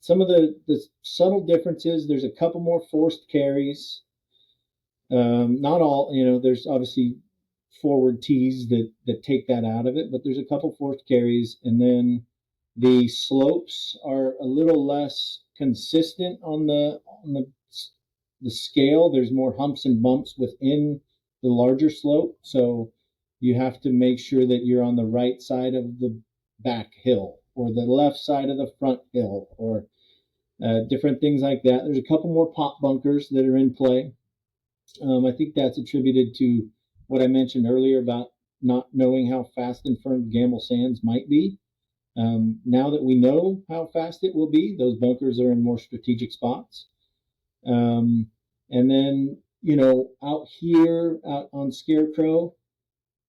some of the subtle differences, there's a couple more forced carries. Not all, there's obviously forward tees that take that out of it, but there's a couple forced carries, and then the slopes are a little less consistent on the scale. There's more humps and bumps within the larger slope, so you have to make sure that you're on the right side of the back hill or the left side of the front hill, or different things like that. There's a couple more pop bunkers that are in play. I think that's attributed to what I mentioned earlier about not knowing how fast and firm Gamble Sands might be. Now that we know how fast it will be, those bunkers are in more strategic spots. And then, out here, out on Scarecrow,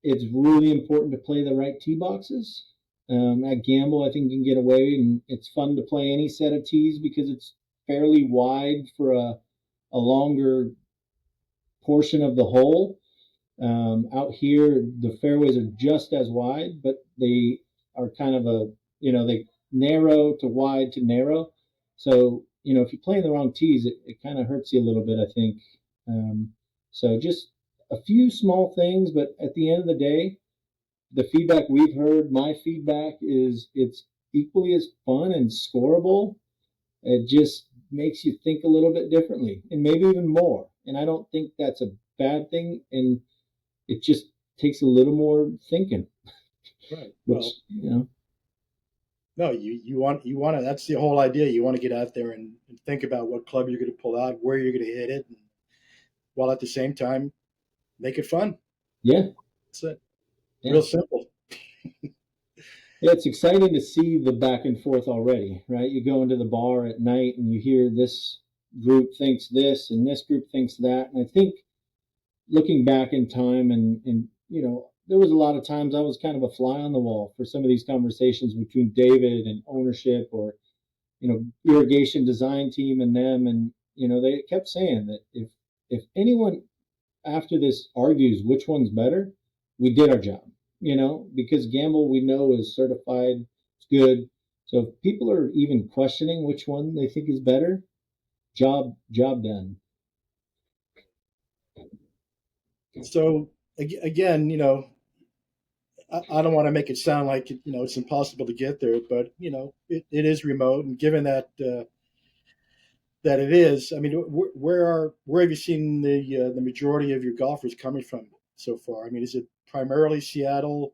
it's really important to play the right tee boxes. At Gamble, I think you can get away, and it's fun to play any set of tees because it's fairly wide for a longer portion of the hole. Out here, the fairways are just as wide, but they are kind of they narrow to wide to narrow. So, if you're playing the wrong tees, it kind of hurts you a little bit, I think. So just a few small things, but at the end of the day, the feedback we've heard, my feedback is it's equally as fun and scoreable. It just makes you think a little bit differently and maybe even more. And I don't think that's a bad thing. And it just takes a little more thinking. Right. Which, No, you want to. That's the whole idea. You want to get out there and think about what club you're going to pull out, where you're going to hit it, and, while at the same time make it fun. Yeah, That's it. Yeah. Real simple. Yeah, it's exciting to see the back and forth already, right? You go into the bar at night and you hear this group thinks this and this group thinks that. And I think looking back in time and there was a lot of times I was kind of a fly on the wall for some of these conversations between David and ownership, or, irrigation design team and them. And, they kept saying that if anyone after this argues which one's better, we did our job, because Gamble we know is certified, it's good. So if people are even questioning which one they think is better, job done. So again, I don't want to make it sound like it's impossible to get there, but it is remote, and given that that it is, I mean, where have you seen the majority of your golfers coming from so far? I mean, is it primarily Seattle,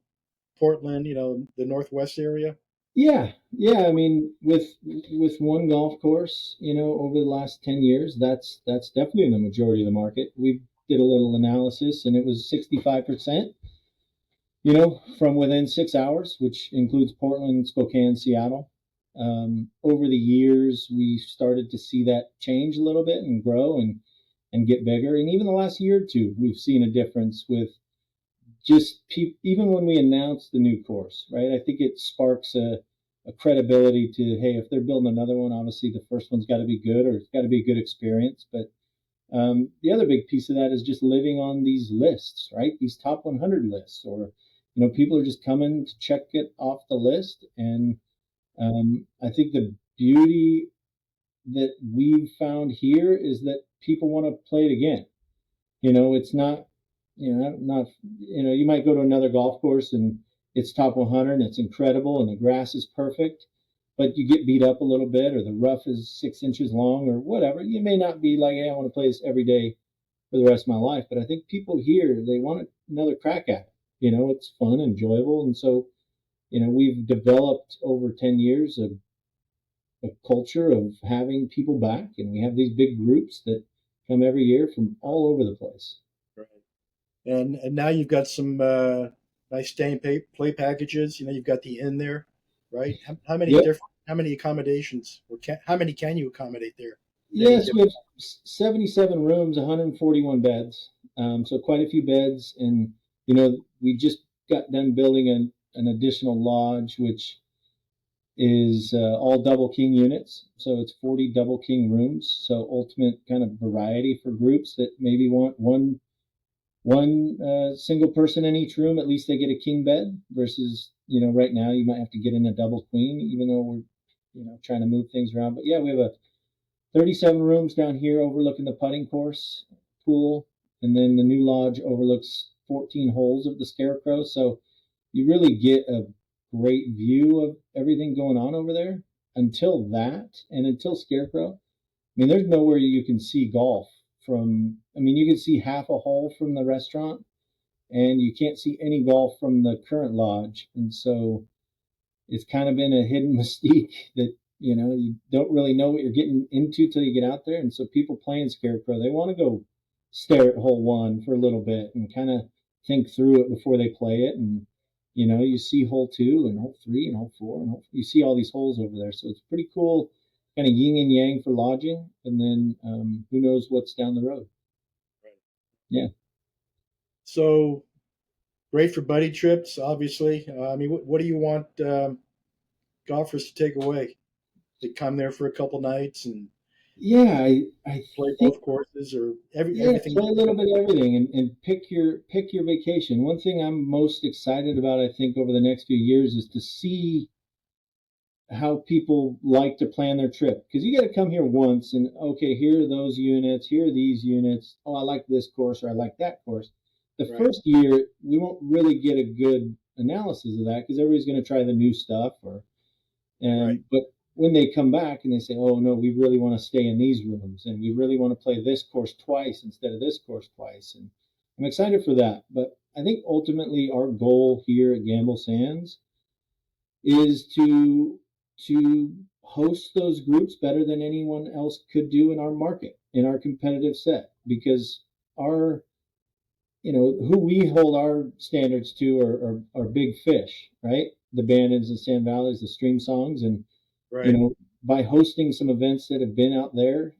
Portland, the Northwest area? Yeah. I mean, with one golf course, over the last 10 years, that's definitely the majority of the market. We've did a little analysis, and it was 65%, from within 6 hours, which includes Portland, Spokane, Seattle. Over the years, we started to see that change a little bit and grow and get bigger. And even the last year or two, we've seen a difference with just even when we announce the new course, right? I think it sparks a credibility to, hey, if they're building another one, obviously the first one's got to be good, or it's got to be a good experience. But the other big piece of that is just living on these lists, right? These top 100 lists, or people are just coming to check it off the list. And I think the beauty that we've found here is that people want to play it again. It's not, you might go to another golf course and it's top 100 and it's incredible and the grass is perfect, but you get beat up a little bit, or the rough is 6 inches long, or whatever. You may not be like, hey, I want to play this every day for the rest of my life. But I think people here, they want another crack at it. It's fun, enjoyable. And so, we've developed over 10 years a culture of having people back, and we have these big groups that come every year from all over the place. Right. And now you've got some nice stay and play packages. You've got the inn there, right? How many Yep. how many accommodations, or how many can you accommodate there? Yes, we have 77 rooms, 141 beds. So quite a few beds. And, we just got done building an additional lodge, which is all double king units. So it's 40 double king rooms. So ultimate kind of variety for groups that maybe want one single person in each room. At least they get a king bed versus, right now you might have to get in a double queen, even though we're, trying to move things around. But yeah, we have 37 rooms down here overlooking the putting course, pool, and then the new lodge overlooks 14 holes of the Scarecrow. So you really get a great view of everything going on over there until Scarecrow. I mean, there's nowhere you can see golf from. I mean, you can see half a hole from the restaurant, and you can't see any golf from the current lodge. And so it's kind of been a hidden mystique that, you don't really know what you're getting into till you get out there. And so people playing Scarecrow, they want to go stare at hole one for a little bit and kind of think through it before they play it. And, you see hole two and hole three and hole four, and you see all these holes over there. So it's pretty cool, kind of yin and yang for lodging. And then who knows what's down the road. Right. Yeah. So great for buddy trips, obviously. I mean, what do you want golfers to take away? They come there for a couple nights and yeah, I play think, both courses, or yeah, everything. play a little bit of everything, and pick your vacation. One thing I'm most excited about, I think, over the next few years is to see how people like to plan their trip. Because you got to come here once and, okay, here are those units, here are these units. Oh, I like this course, or I like that course. The Right. first year, we won't really get a good analysis of that because everybody's going to try the new stuff, Right. but when they come back and they say, oh no, we really want to stay in these rooms, and we really want to play this course twice instead of this course twice. And I'm excited for that. But I think ultimately our goal here at Gamble Sands is to host those groups better than anyone else could do in our market, in our competitive set, because our, who we hold our standards to are big fish, right? The Bandons, the Sand Valleys, the Stream Songs. And Right. by hosting some events that have been out there,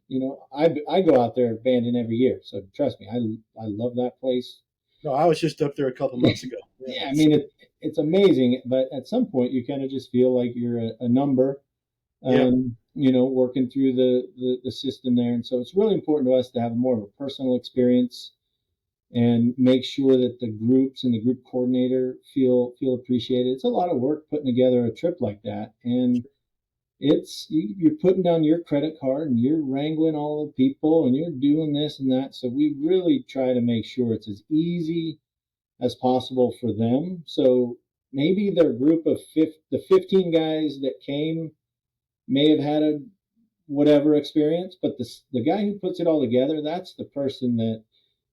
I go out there Bandon every year. So trust me, I love that place. No, I was just up there a couple months ago. Yeah, I mean, it's amazing. But at some point, you kind of just feel like you're a number, working through the system there. And so it's really important to us to have more of a personal experience and make sure that the groups and the group coordinator feel appreciated. It's a lot of work putting together a trip like that. And you're putting down your credit card and you're wrangling all the people and you're doing this and that. So we really try to make sure it's as easy as possible for them. So maybe their group of the 15 guys that came may have had a whatever experience, but the guy who puts it all together, that's the person that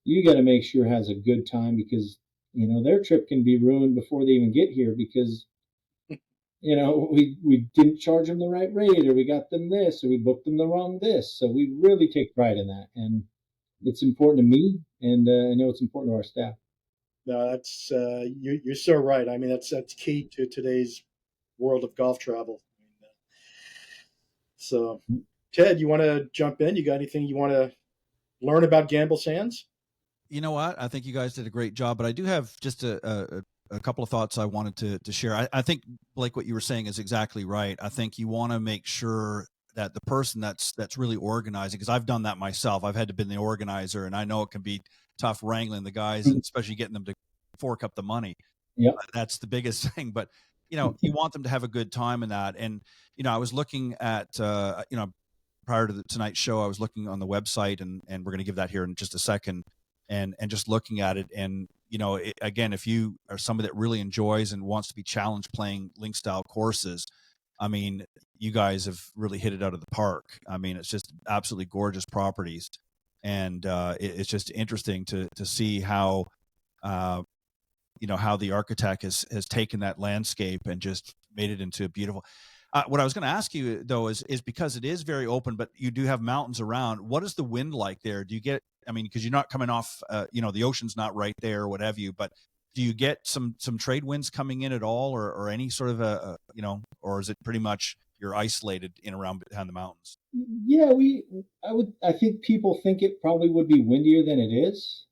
you got to make sure has a good time, because their trip can be ruined before they even get here because we didn't charge them the right rate, or we got them this, or we booked them the wrong this. So we really take pride in that. And it's important to me, and I know it's important to our staff. No, that's you're so right. I mean, that's key to today's world of golf travel. So, Ted, you want to jump in? You got anything you want to learn about Gamble Sands? You know what? I think you guys did a great job, but I do have just a couple of thoughts I wanted to share. I think, Blake, what you were saying is exactly right. I think you want to make sure that the person that's really organizing, because I've done that myself. I've had to be the organizer, and I know it can be tough wrangling the guys, and especially getting them to fork up the money. Yep. That's the biggest thing. But you want them to have a good time in that. And I was looking at prior to tonight's show, I was looking on the website, and we're going to give that here in just a second, and just looking at it. And again, if you are somebody that really enjoys and wants to be challenged playing link style courses, I mean, you guys have really hit it out of the park. I mean, it's just absolutely gorgeous properties, and it's just interesting to see how how the architect has taken that landscape and just made it into a beautiful. What I was going to ask you though is because it is very open, but you do have mountains around. What is the wind like there? Do you get? I mean, because you're not coming off, the ocean's not right there, or what have you. But do you get some trade winds coming in at all, or any sort of or is it pretty much you're isolated in around behind the mountains? Yeah, I think people think it probably would be windier than it is.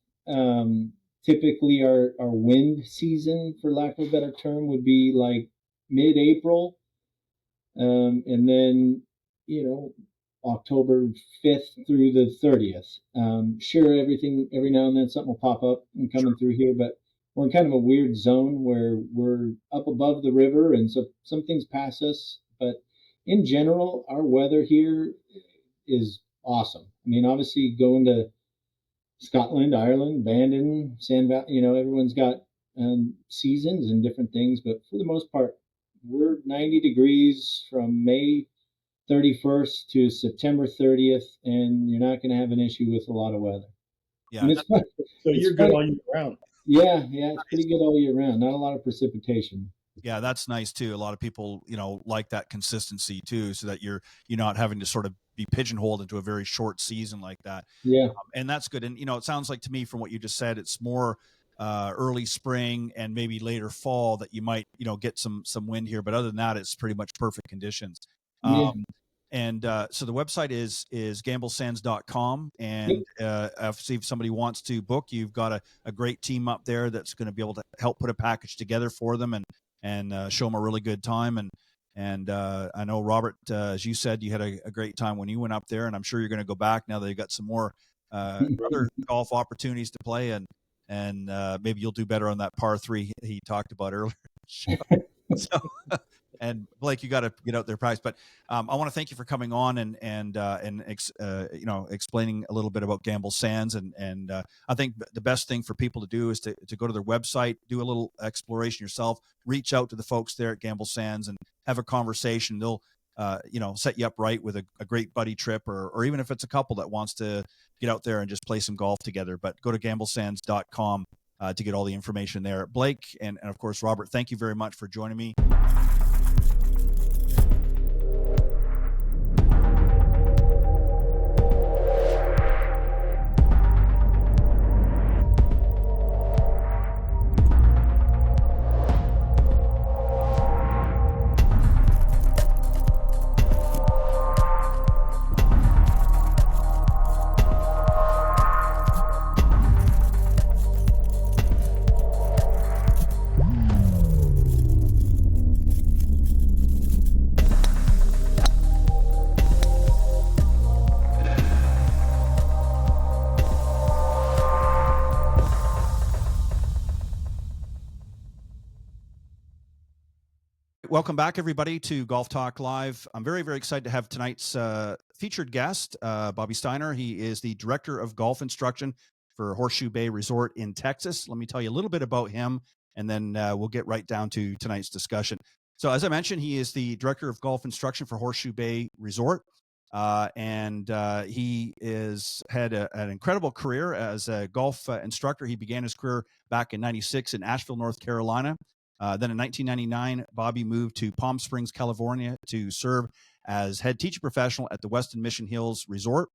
Typically, our wind season, for lack of a better term, would be like mid-April. And then, October 5th through the 30th. Sure, every now and then something will pop up and coming through here, but we're in kind of a weird zone where we're up above the river, and so some things pass us. But in general, our weather here is awesome. I mean, obviously going to Scotland, Ireland, Bandon, Sand Valley, everyone's got seasons and different things, but for the most part, we're 90 degrees from May 31st to September 30th, and you're not going to have an issue with a lot of weather. Yeah. And it's fun. So you're good all year round. Yeah, it's pretty good all year round. Not a lot of precipitation. Yeah, that's nice too. A lot of people, like that consistency too, so that you're not having to sort of be pigeonholed into a very short season like that. Yeah. And that's good. And it sounds like to me from what you just said, it's more early spring and maybe later fall that you might get some wind here, but other than that, it's pretty much perfect conditions. Yeah. And so the website is gamblesands.com, and if somebody wants to book, you've got a great team up there that's going to be able to help put a package together for them and show them a really good time. And I know, Robert, as you said, you had a great time when you went up there, and I'm sure you're going to go back now that you've got some more other golf opportunities to play, and maybe you'll do better on that par 3 he talked about earlier. So, and Blake, you got to get out there, practice. But I want to thank you for coming on and explaining a little bit about Gamble Sands. And I think the best thing for people to do is to go to their website, do a little exploration yourself, reach out to the folks there at Gamble Sands, and have a conversation. They'll set you up right with a great buddy trip, or even if it's a couple that wants to get out there and just play some golf together. But go to gamblesands.com to get all the information there. Blake and of course, Robert, thank you very much for joining me. Welcome back, everybody, to Golf Talk Live. I'm very, very excited to have tonight's featured guest, Bobby Steiner. He is the Director of Golf Instruction for Horseshoe Bay Resort in Texas. Let me tell you a little bit about him, and then we'll get right down to tonight's discussion. So as I mentioned, he is the Director of Golf Instruction for Horseshoe Bay Resort, and he has had an incredible career as a golf instructor. He began his career back in '96 in Asheville, North Carolina. Then in 1999, Bobby moved to Palm Springs, California to serve as head teaching professional at the Westin Mission Hills Resort,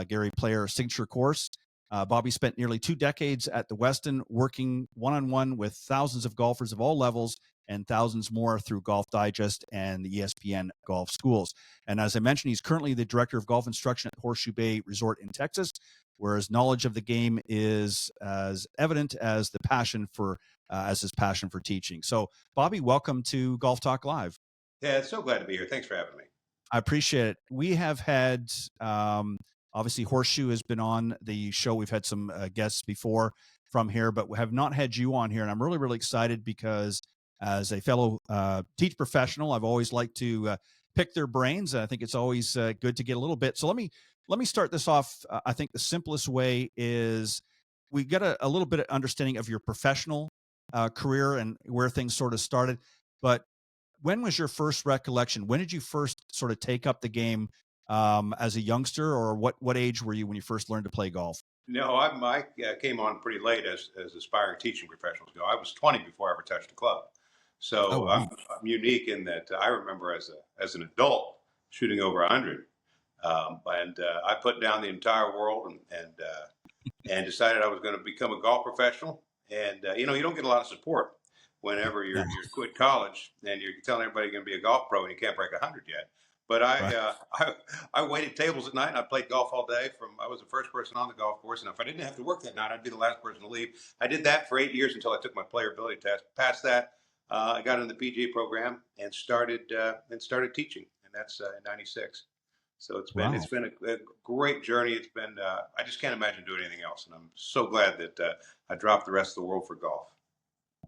Gary Player signature course. Bobby spent nearly 2 decades at the Westin, working one-on-one with thousands of golfers of all levels and thousands more through Golf Digest and the ESPN Golf Schools. And as I mentioned, he's currently the director of golf instruction at Horseshoe Bay Resort in Texas, where his knowledge of the game is as evident as the passion for as his passion for teaching. So, Bobby, welcome to Golf Talk Live. Yeah, so glad to be here. Thanks for having me. I appreciate it. We have had, obviously, Horseshoe has been on the show. We've had some guests before from here, but we have not had you on here. And I'm really, really excited because as a fellow teach professional, I've always liked to pick their brains. I think it's always good to get a little bit. So let me start this off. I think the simplest way is we get a little bit of understanding of your professional career and where things sort of started. But when was your first recollection? When did you first sort of take up the game as a youngster, or what age were you when you first learned to play golf? No, I came on pretty late as aspiring teaching professionals go. I was 20 before I ever touched a club. So wow. I'm unique in that I remember as an adult shooting over 100. And I put down the entire world and decided I was going to become a golf professional. And, you don't get a lot of support whenever you're quit college and you're telling everybody you're going to be a golf pro and you can't break 100 yet. But I waited tables at night and I played golf all day. I was the first person on the golf course, and if I didn't have to work that night, I'd be the last person to leave. I did that for 8 years until I took my player ability test. Passed that, I got in the PGA program and started teaching, and that's in '96. So it's been a great journey. It's been I just can't imagine doing anything else, and I'm so glad that I dropped the rest of the world for golf.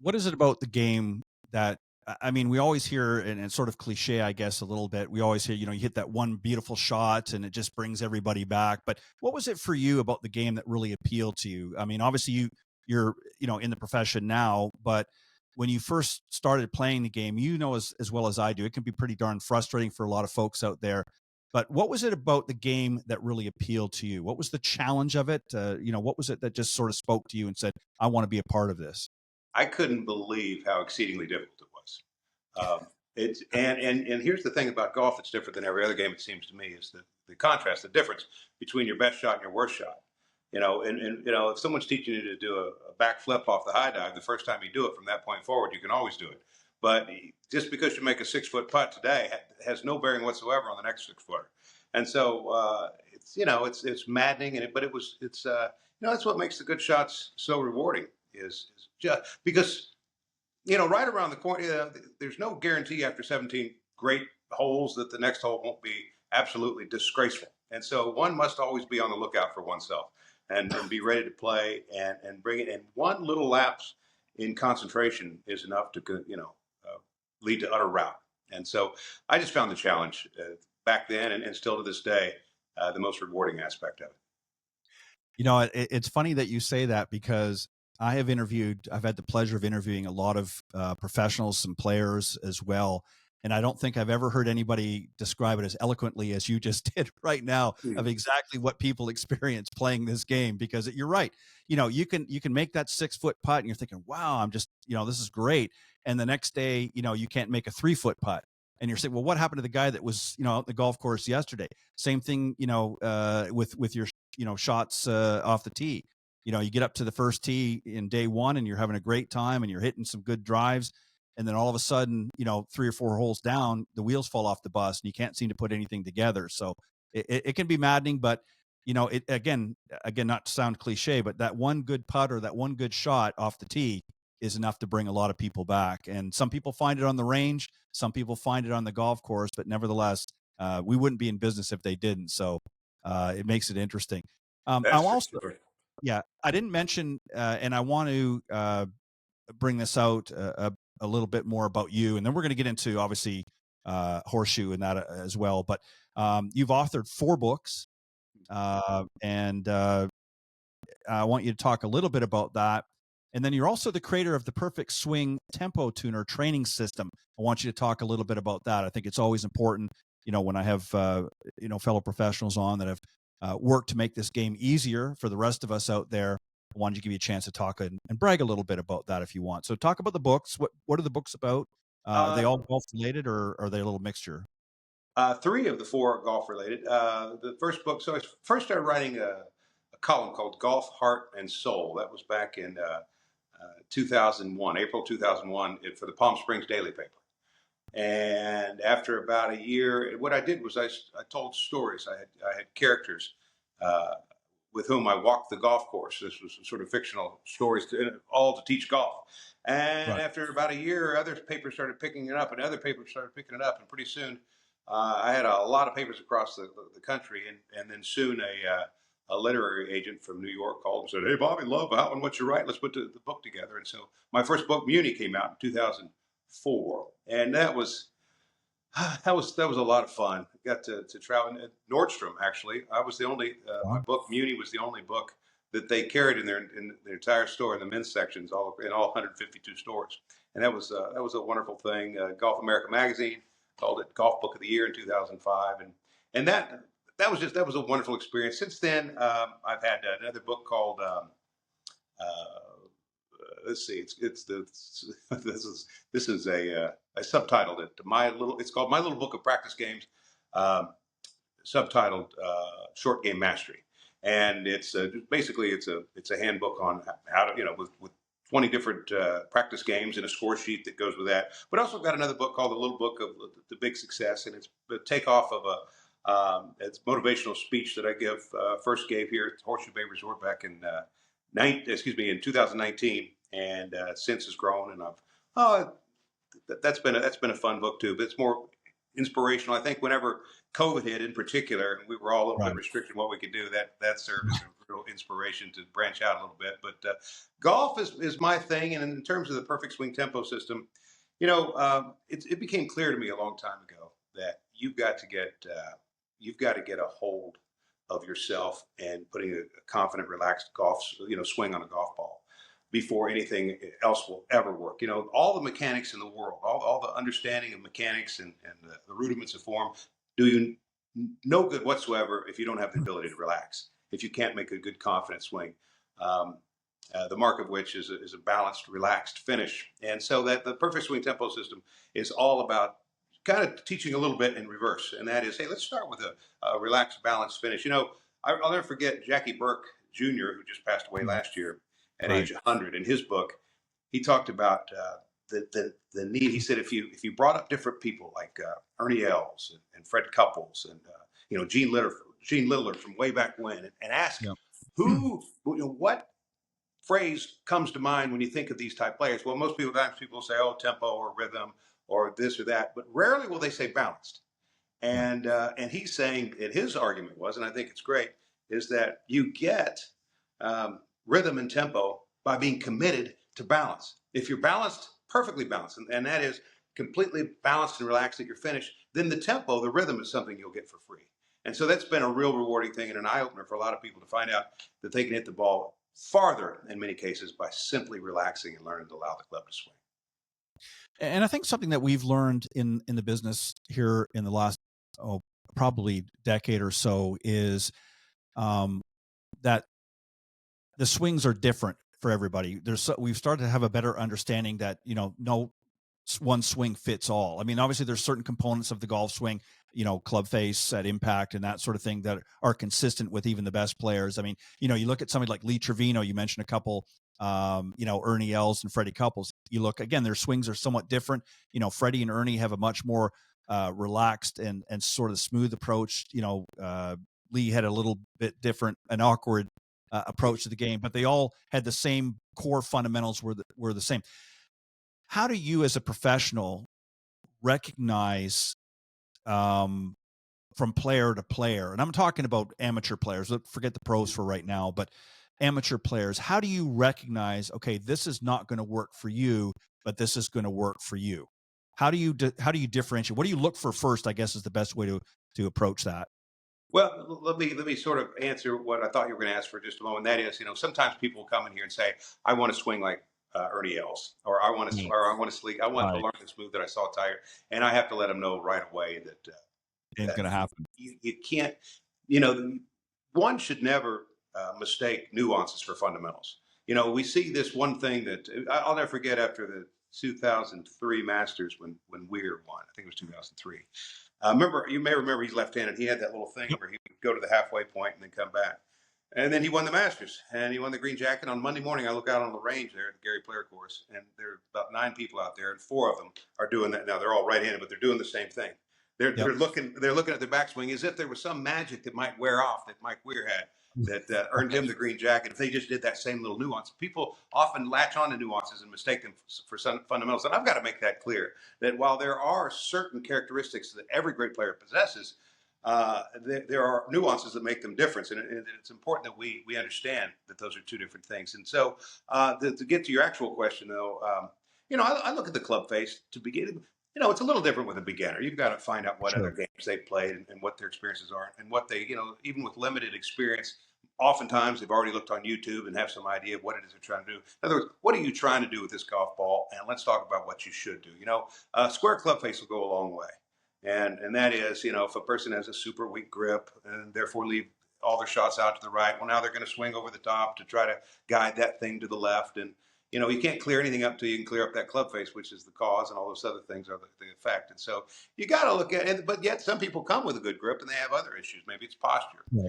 What is it about the game that, I mean, we always hear, and it's sort of cliche, I guess, a little bit. We always hear, you hit that one beautiful shot and it just brings everybody back. But what was it for you about the game that really appealed to you? I mean, obviously you're in the profession now, but when you first started playing the game, as well as I do, it can be pretty darn frustrating for a lot of folks out there. But what was it about the game that really appealed to you? What was the challenge of it? What was it that just sort of spoke to you and said, I want to be a part of this? I couldn't believe how exceedingly difficult it was. It's and here's the thing about golf that's different than every other game. It seems to me is the contrast, the difference between your best shot and your worst shot. If someone's teaching you to do a back flip off the high dive, the first time you do it from that point forward, you can always do it. But just because you make a 6-foot putt today has no bearing whatsoever on the next 6-footer. And so it's maddening, but that's what makes the good shots so rewarding. Is just because right around the corner, there's no guarantee after 17 great holes that the next hole won't be absolutely disgraceful. And so one must always be on the lookout for oneself and be ready to play and bring it in. One little lapse in concentration is enough to lead to utter rout. And so I just found the challenge back then and still to this day the most rewarding aspect of it. It's funny that you say that, because I've had the pleasure of interviewing a lot of professionals, some players as well. And I don't think I've ever heard anybody describe it as eloquently as you just did right now of exactly what people experience playing this game, because you're right. You can make that 6-foot putt and you're thinking, wow, I'm just, this is great. And the next day, you can't make a 3-foot putt. And you're saying, well, what happened to the guy that was, out the golf course yesterday? Same thing, with your, shots off the tee. You get up to the first tee in day one and you're having a great time and you're hitting some good drives. And then all of a sudden, 3 or 4 holes down, the wheels fall off the bus and you can't seem to put anything together. So it can be maddening, but it again, not to sound cliche, but that one good putt or that one good shot off the tee is enough to bring a lot of people back. And some people find it on the range, some people find it on the golf course, but nevertheless, we wouldn't be in business if they didn't. So it makes it interesting. Yeah, I didn't mention, and I want to bring this out a little bit more about you, and then we're going to get into obviously Horseshoe and that as well. But you've authored 4 books, and I want you to talk a little bit about that. And then you're also the creator of the Perfect Swing Tempo Tuner training system. I want you to talk a little bit about that. I think it's always important, when I have fellow professionals on that have work to make this game easier for the rest of us out there. I wanted to give you a chance to talk and brag a little bit about that if you want. So talk about the books. What are the books about? Are they all golf related, or are they a little mixture? 3 of the 4 are golf related. The first book, so I first started writing a column called Golf, Heart, and Soul. That was back in 2001, April 2001, for the Palm Springs Daily paper. And after about a year, what I did was I told stories. I had characters with whom I walked the golf course. This was sort of fictional stories, all to teach golf. And after about a year, other papers started picking it up, and other papers started picking it up. And pretty soon, I had a lot of papers across the country. And then soon a literary agent from New York called and said, "Hey, Bobby, love that one. What you write? Let's put the book together." And so my first book, Muni, came out in 2004. And that was a lot of fun. I got to travel at Nordstrom. Actually, I was the only my book Muni was the only book that they carried in their entire store in the men's sections, all 152 stores. And that was a wonderful thing. Golf America magazine called it Golf Book of the Year in 2005, and that was a wonderful experience. Since then, I've had another book called. Let's see. It's the this is I subtitled it It's called My Little Book of Practice Games, subtitled Short Game Mastery, and it's basically it's a handbook on how to with 20 different practice games and a score sheet that goes with that. But also got another book called The Little Book of the Big Success, and it's a takeoff of it's motivational speech that I first gave here at Horseshoe Bay Resort back in in 2019. And since has grown, and that's been a fun book too. But it's more inspirational. I think whenever COVID hit, in particular, we were all a little bit restricted in what we could do. That served as a real inspiration to branch out a little bit. But golf is my thing, and in terms of the perfect swing tempo system, it became clear to me a long time ago that you've got to get a hold of yourself and putting a confident, relaxed swing on a golf ball before anything else will ever work. All the mechanics in the world, all the understanding of mechanics and the rudiments of form do you no good whatsoever if you don't have the ability to relax, if you can't make a good, confident swing, the mark of which is a balanced, relaxed finish. And so that the perfect swing tempo system is all about kind of teaching a little bit in reverse. And that is, hey, let's start with a relaxed, balanced finish. I'll never forget Jackie Burke Jr., who just passed away last year, at age 100. In his book, he talked about the need. He said if you brought up different people like Ernie Els and Fred Couples and Gene Littler from way back when, and ask what phrase comes to mind when you think of these type players. Well, most people say, oh, tempo or rhythm or this or that, but rarely will they say balanced. And he's saying, and his argument was, and I think it's great, is that you get rhythm and tempo by being committed to balance. If you're balanced, perfectly balanced, and that is completely balanced and relaxed at your finish, then the tempo, the rhythm is something you'll get for free. And so that's been a real rewarding thing and an eye-opener for a lot of people to find out that they can hit the ball farther in many cases by simply relaxing and learning to allow the club to swing. And I think something that we've learned in the business here in the last probably decade or so is that the swings are different for everybody. We've started to have a better understanding that, no one swing fits all. I mean, obviously there's certain components of the golf swing, club face at impact and that sort of thing that are consistent with even the best players. I mean, you look at somebody like Lee Trevino, you mentioned a couple, Ernie Els and Freddie Couples. You look, again, their swings are somewhat different. Freddie and Ernie have a much more relaxed and sort of smooth approach. Lee had a little bit different, an awkward approach to the game, but they all had the same core fundamentals were the same. How do you as a professional recognize from player to player, and I'm talking about amateur players, forget the pros for right now, but amateur players, how do you recognize, okay, this is not going to work for you, but this is going to work for you? How do you differentiate? What do you look for first, I guess, is the best way to approach that? Well, let me sort of answer what I thought you were going to ask for just a moment. That is, sometimes people come in here and say, "I want to swing like Ernie Els," or "I want to to learn this move that I saw Tiger," and I have to let them know right away that ain't going to happen. You can't. One should never mistake nuances for fundamentals. We see this one thing that I'll never forget after the 2003 Masters when Weir won. I think it was 2003. You may remember he's left-handed. He had that little thing where he would go to the halfway point and then come back. And then he won the Masters, and he won the green jacket. On Monday morning, I look out on the range there at the Gary Player course, and there are about 9 people out there, and 4 of them are doing that. Now they're all right-handed, but they're doing the same thing. They're Yep. they're looking at their backswing as if there was some magic that might wear off that Mike Weir had that earned him the green jacket. If they just did that same little nuance, people often latch on to nuances and mistake them for some fundamentals. And I've got to make that clear that while there are certain characteristics that every great player possesses, there are nuances that make them different, and it's important that we understand that those are 2 different things. And so, to get to your actual question, though, I look at the club face to begin. It's a little different with a beginner. You've got to find out what other games they've played and what their experiences are, and what they, even with limited experience, oftentimes they've already looked on YouTube and have some idea of what it is they're trying to do. In other words, what are you trying to do with this golf ball? And let's talk about what you should do. Square club face will go a long way. And that is, if a person has a super weak grip and therefore leave all their shots out to the right, well, now they're going to swing over the top to try to guide that thing to the left. And, you can't clear anything up till you can clear up that club face, which is the cause, and all those other things are the effect. And so you got to look at it. But yet some people come with a good grip and they have other issues. Maybe it's posture. Right.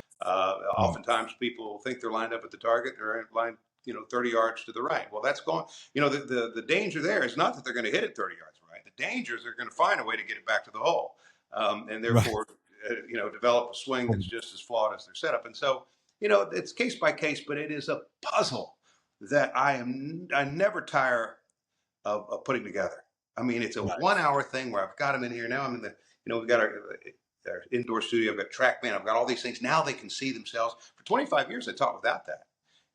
Oftentimes people think they're lined up at the target. They're lined, 30 yards to the right. Well, that's going, the danger there is not that they're going to hit it 30 yards right. The danger is they're going to find a way to get it back to the hole. And therefore, develop a swing that's just as flawed as their setup. And so, it's case by case, but it is a puzzle that I never tire of putting together. I mean, it's a 1-hour thing where I've got them in here. Now I'm in we've got our indoor studio. I've got TrackMan. I've got all these things. Now they can see themselves. For 25 years, I taught without that.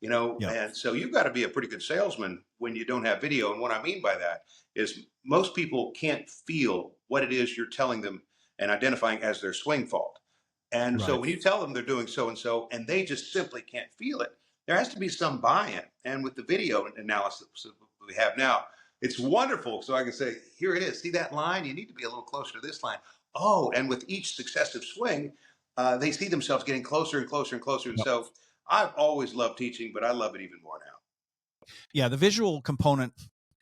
And so you've got to be a pretty good salesman when you don't have video. And what I mean by that is most people can't feel what it is you're telling them and identifying as their swing fault. And so when you tell them they're doing so-and-so and they just simply can't feel it, there has to be some buy-in. And with the video analysis that we have now, it's wonderful. So I can say, here it is. See that line? You need to be a little closer to this line. Oh, and with each successive swing, they see themselves getting closer and closer and closer. And so I've always loved teaching, but I love it even more now. Yeah, the visual component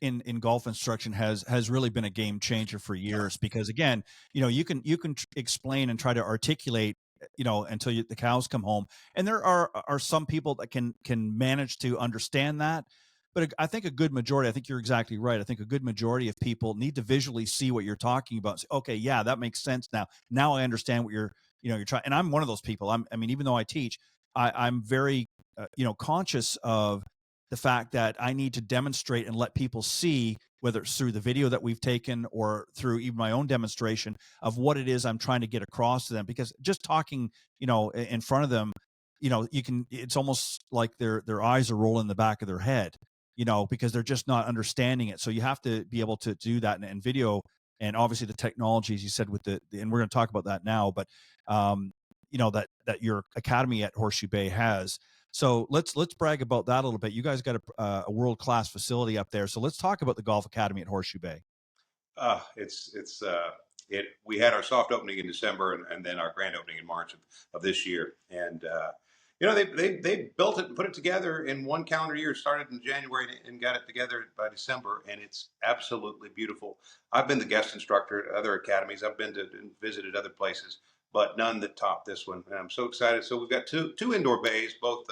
in golf instruction has really been a game changer for years, because again, you can explain and try to articulate until the cows come home, and there are some people that can manage to understand that, but I think I think you're exactly right. I think a good majority of people need to visually see what you're talking about and say, okay, yeah, that makes sense now I understand what you're trying. And I'm one of those people. I mean, even though I teach, I'm very conscious of the fact that I need to demonstrate and let people see, whether it's through the video that we've taken or through even my own demonstration of what it is I'm trying to get across to them. Because just talking, in front of them, it's almost like their eyes are rolling in the back of their head, because they're just not understanding it. So you have to be able to do that in video. And obviously the technology, as you said, and we're going to talk about that now, but that your academy at Horseshoe Bay has. So let's brag about that a little bit. You guys got a world-class facility up there. So let's talk about the Golf Academy at Horseshoe Bay. We had our soft opening in December and then our grand opening in March of this year. And, they built it and put it together in one calendar year, started in January and got it together by December. And it's absolutely beautiful. I've been the guest instructor at other academies. I've been to and visited other places, but none that top this one. And I'm so excited. So we've got two indoor bays, both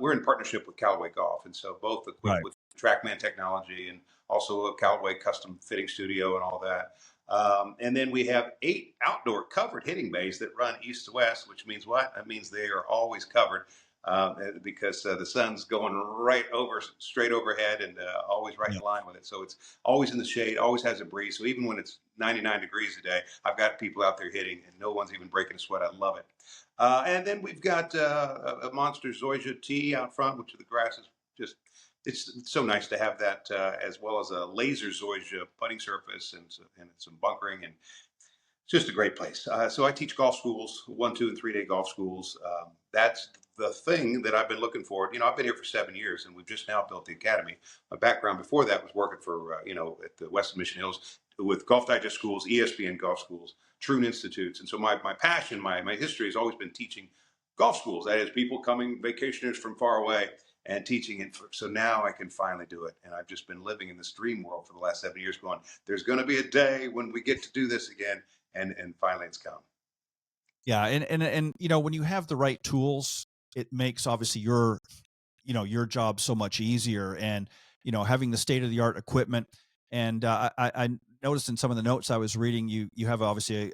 we're in partnership with Callaway Golf. And so both equipped with TrackMan technology and also a Callaway custom fitting studio and all that. And then we have 8 outdoor covered hitting bays that run east to west, which means what? That means they are always covered because the sun's going straight overhead and always right in line with it. So it's always in the shade, always has a breeze. So even when it's 99 degrees a day, I've got people out there hitting and no one's even breaking a sweat. I love it. And then we've got a monster Zoysia tee out front, which the grass is just, it's so nice to have that as well as a laser Zoysia putting surface and some bunkering, and it's just a great place. So I teach golf schools, 1, 2, and 3-day golf schools. That's the thing that I've been looking for. I've been here for 7 years, and we've just now built the academy. My background before that was working for at the West of Mission Hills with Golf Digest schools, ESPN golf schools, Troon Institutes, and so my passion, my history has always been teaching golf schools. That is, people coming, vacationers from far away, and teaching it. So now I can finally do it. And I've just been living in this dream world for the last 7 years going, there's going to be a day when we get to do this again. And finally it's come. Yeah. And when you have the right tools it makes obviously your job so much easier, and having the state of the art equipment. And I noticed in some of the notes I was reading, you have obviously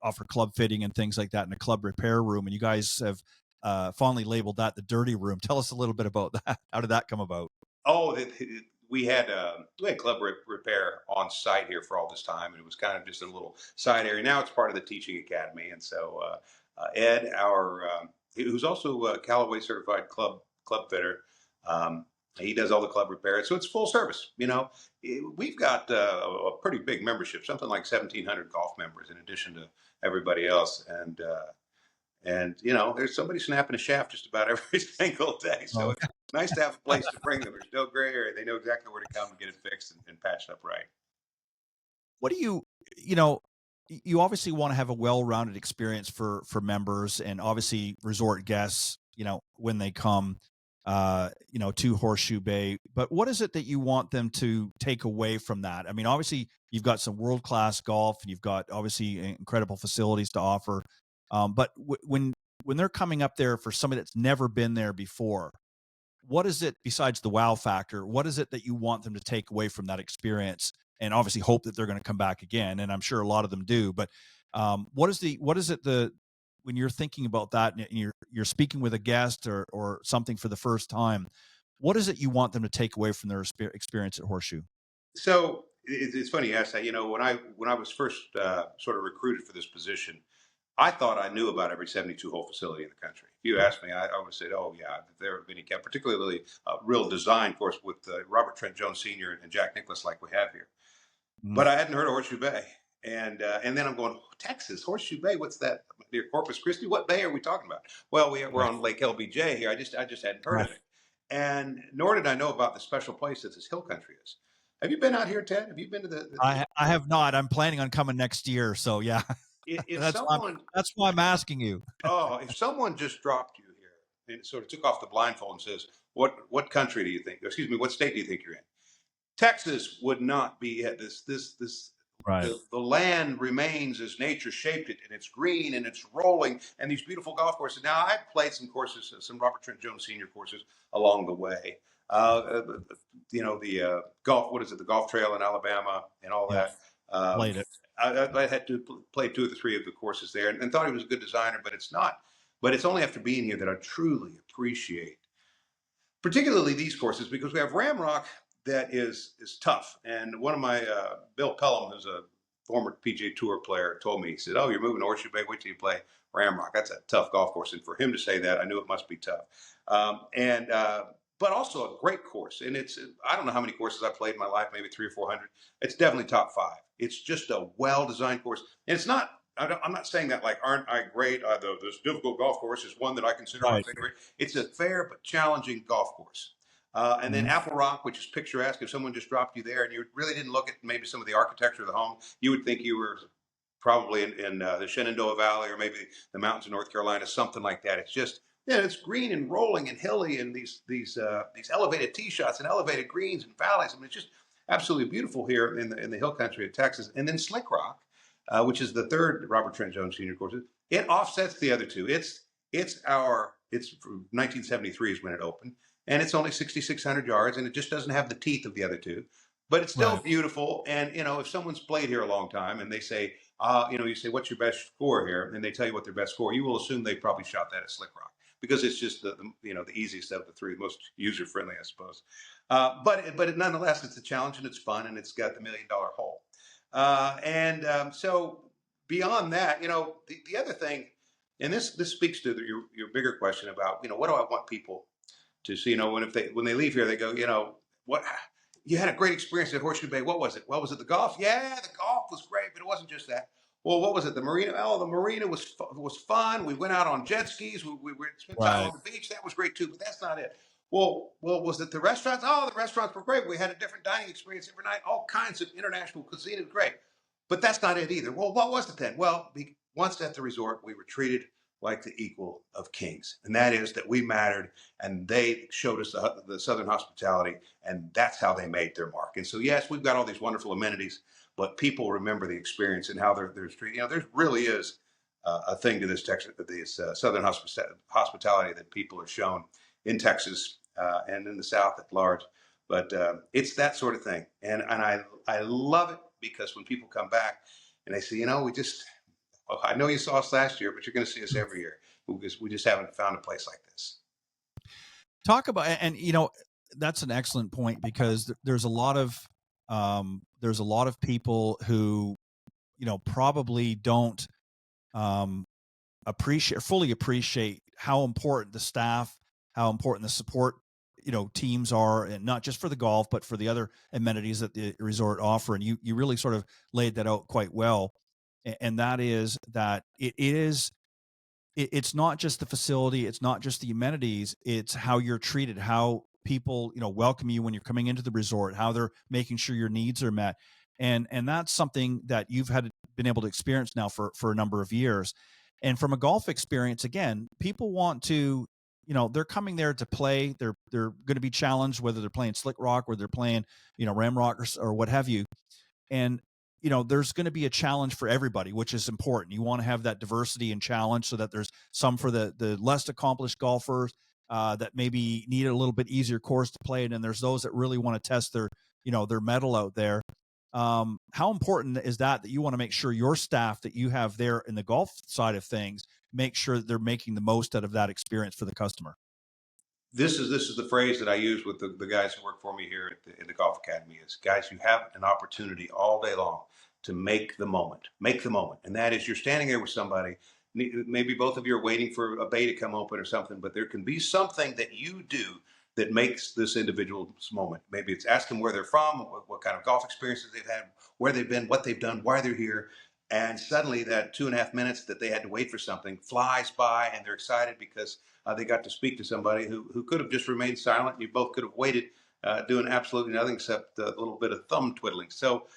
offer club fitting and things like that in a club repair room, and you guys have fondly labeled that the dirty room. Tell us a little bit about that. How did that come about? Oh, we had club repair on site here for all this time, and it was kind of just a little side area. Now it's part of the teaching academy, and so Ed, who's also a Callaway certified club fitter, he does all the club repair, so it's full service. We've got a pretty big membership, something like 1,700 golf members, in addition to everybody else, and there's somebody snapping a shaft just about every single day. So it's nice to have a place to bring them. There's no gray area. They know exactly where to come and get it fixed and patched up right. What do you obviously want to have a well-rounded experience for members and obviously resort guests, when they come, to Horseshoe Bay. But what is it that you want them to take away from that? I mean, obviously you've got some world-class golf and you've got obviously incredible facilities to offer. But when they're coming up there for somebody that's never been there before, what is it besides the wow factor? What is it that you want them to take away from that experience? And obviously hope that they're going to come back again. And I'm sure a lot of them do. But what is it when you're thinking about that and you're speaking with a guest or something for the first time, what is it you want them to take away from their experience at Horseshoe? So it's funny you ask that. When I was first sort of recruited for this position, I thought I knew about every 72-hole facility in the country. If you asked me, I would have said, "Oh yeah, there have been any, particularly real design course with Robert Trent Jones Sr. and Jack Nicklaus like we have here." But I hadn't heard of Horseshoe Bay, and then I'm going, Texas, Horseshoe Bay. What's that? Near Corpus Christi? What bay are we talking about? Well, we're on Lake LBJ here. I just hadn't heard of it, and nor did I know about the special place that this hill country is. Have you been out here, Ted? Have you been to the I have not. I'm planning on coming next year, so yeah. If that's someone, that's why I'm asking you. if someone just dropped you here and sort of took off the blindfold and says, "What country do you think? Excuse me, what state do you think you're in?" Texas would not be it. Right. The land remains as nature shaped it, and it's green and it's rolling, and these beautiful golf courses. Now, I've played some courses, some Robert Trent Jones Sr. courses along the way. The golf, what is it, the golf trail in Alabama and all that. Played it. I had to play 2 of the 3 of the courses there and thought he was a good designer, but it's not. But it's only after being here that I truly appreciate particularly these courses, because we have Ramrock that is tough. And one of my, Bill Pelham, who's a former PGA Tour player, told me, he said, "Oh, you're moving to Horseshoe Bay, wait till you play Ramrock. That's a tough golf course." And for him to say that, I knew it must be tough. But also a great course. And I don't know how many courses I've played in my life, maybe 300 or 400. It's definitely top 5. It's just a well-designed course. And it's not, I'm not saying that like, aren't I great? This difficult golf course is one that I consider my favorite. It's a fair but challenging golf course. And then Apple Rock, which is picturesque. If someone just dropped you there and you really didn't look at maybe some of the architecture of the home, you would think you were probably in the Shenandoah Valley or maybe the mountains of North Carolina, something like that. It's just, it's green and rolling and hilly, and these elevated tee shots and elevated greens and valleys. I mean, it's just absolutely beautiful here in the hill country of Texas. And then Slick Rock, which is the 3rd Robert Trent Jones Sr. course, it offsets the other 2. It's 1973 is when it opened, and it's only 6,600 yards, and it just doesn't have the teeth of the other 2, but it's still beautiful. And if someone's played here a long time and they say, you say, "What's your best score here?" and they tell you what their best score, you will assume they probably shot that at Slick Rock, because it's just the easiest of the 3, the most user friendly, I suppose. But nonetheless, it's a challenge and it's fun, and it's got the $1 million hole. So beyond that, the other thing, and this speaks to your bigger question about, what do I want people to see? When they leave here, they go, what? You had a great experience at Horseshoe Bay. What was it? Well, was it the golf? Yeah, the golf was great, but it wasn't just that. Well, what was it? The marina? Oh, the marina was fun. We went out on jet skis. We spent time on the beach. That was great too, but that's not it. Well, was it the restaurants? Oh, the restaurants were great. We had a different dining experience every night. All kinds of international cuisine. Great. But that's not it either. Well, what was it then? Well, once at the resort, we were treated like the equal of kings. And that is that we mattered, and they showed us the Southern hospitality, and that's how they made their mark. And so, yes, we've got all these wonderful amenities, but people remember the experience and how they're treated. There really is a thing to this Southern hospitality that people are shown in Texas and in the South at large. But it's that sort of thing, and I love it because when people come back and they say, well, I know you saw us last year, but you're going to see us every year because we just haven't found a place like this. Talk about, and that's an excellent point, because there's a lot of people who probably don't fully appreciate how important the staff, how important the support teams are, and not just for the golf but for the other amenities that the resort offer. And you really sort of laid that out quite well, and that is that it's not just the facility, it's not just the amenities, it's how you're treated, how people welcome you when you're coming into the resort, how they're making sure your needs are met. And that's something that you've been able to experience now for a number of years. And from a golf experience, again, people want to, they're coming there to play. They're going to be challenged, whether they're playing Slick Rock or they're playing Ramrock or what have you. And there's going to be a challenge for everybody, which is important. You want to have that diversity and challenge so that there's some for the less accomplished golfers that maybe need a little bit easier course to play, and then there's those that really want to test their mettle out there. How important is that you want to make sure your staff that you have there in the golf side of things make sure that they're making the most out of that experience for the customer? This is the phrase that I use with the guys who work for me here at the Golf Academy is, guys, you have an opportunity all day long to make the moment. And that is, you're standing there with somebody, maybe both of you are waiting for a bay to come open or something, but there can be something that you do that makes this individual's moment. Maybe it's ask them where they're from, what kind of golf experiences they've had, where they've been, what they've done, why they're here. And suddenly that 2.5 minutes that they had to wait for something flies by, and they're excited because they got to speak to somebody who could have just remained silent. You both could have waited, doing absolutely nothing except a little bit of thumb twiddling. So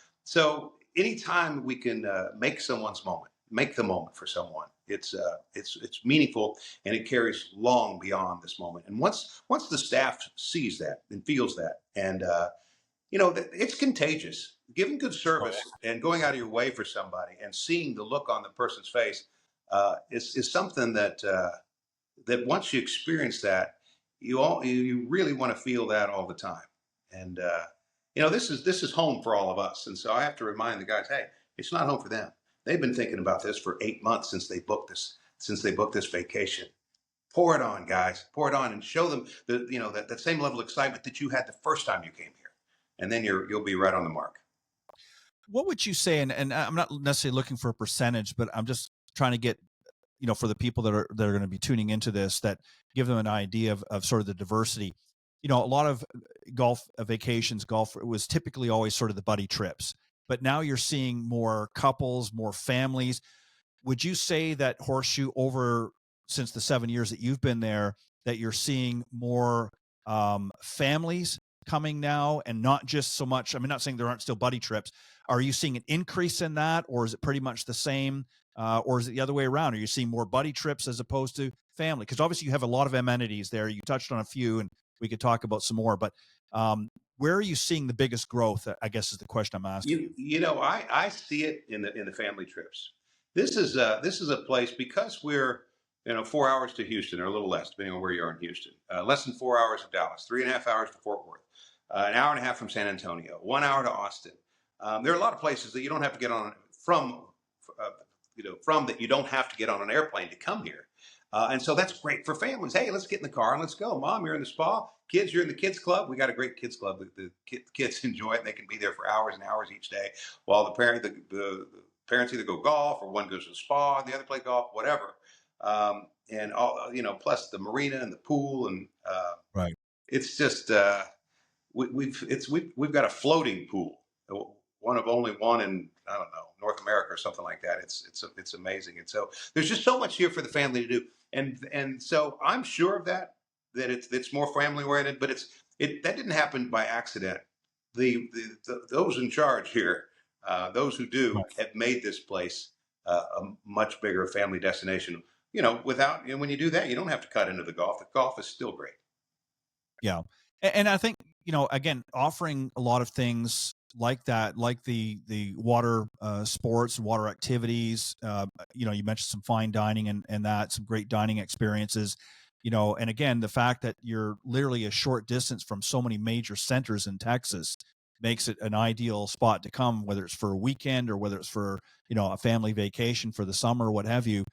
anytime we can make someone's moment, make the moment for someone, it's meaningful, and it carries long beyond this moment. And once the staff sees that and feels that, and it's contagious. Giving good service and going out of your way for somebody and seeing the look on the person's face is something that once you experience that, you really want to feel that all the time. And this is home for all of us. And so I have to remind the guys, hey, it's not home for them. They've been thinking about this for 8 months since they booked this vacation. Pour it on, guys. Pour it on and show them that same level of excitement that you had the first time you came here. And then you'll be right on the mark. What would you say, and I'm not necessarily looking for a percentage, but I'm just trying to get, for the people that are going to be tuning into this, that give them an idea of sort of the diversity. A lot of golf vacations, golf was typically always sort of the buddy trips, but now you're seeing more couples, more families. Would you say that Horseshoe, since the 7 years that you've been there, that you're seeing more families coming now, and not just so much, I'm not saying there aren't still buddy trips. Are you seeing an increase in that, or is it pretty much the same? Or is it the other way around? Are you seeing more buddy trips as opposed to family? Because obviously you have a lot of amenities there. You touched on a few, and we could talk about some more. But where are you seeing the biggest growth, I guess, is the question I'm asking. I see it in the family trips. This is a place, because we're 4 hours to Houston, or a little less, depending on where you are in Houston. Less than 4 hours to Dallas, 3.5 hours to Fort Worth, an hour and a half from San Antonio, 1 hour to Austin. There are a lot of places that you don't have to get on from that you don't have to get on an airplane to come here. And so that's great for families. Hey, let's get in the car and let's go. Mom, you're in the spa. Kids, you're in the kids club. We got a great kids club. The kids enjoy it. And they can be there for hours and hours each day, while the parents either go golf, or one goes to the spa and the other play golf, whatever. And all, plus the marina and the pool, and right. It's just we've got a floating pool, one of only one in, I don't know, North America or something like that. It's amazing. And so there's just so much here for the family to do. And so I'm sure of that it's more family oriented, but that didn't happen by accident. Those in charge here, those who do, have made this place a much bigger family destination. When you do that, you don't have to cut into the golf. The golf is still great. Yeah. And I think, again, offering a lot of things like that, like the water sports, water activities. You know, you mentioned some fine dining and that some great dining experiences. You know, and again, the fact that you're literally a short distance from so many major centers in Texas makes it an ideal spot to come, whether it's for a weekend or whether it's for, you know, a family vacation for the summer, what have you.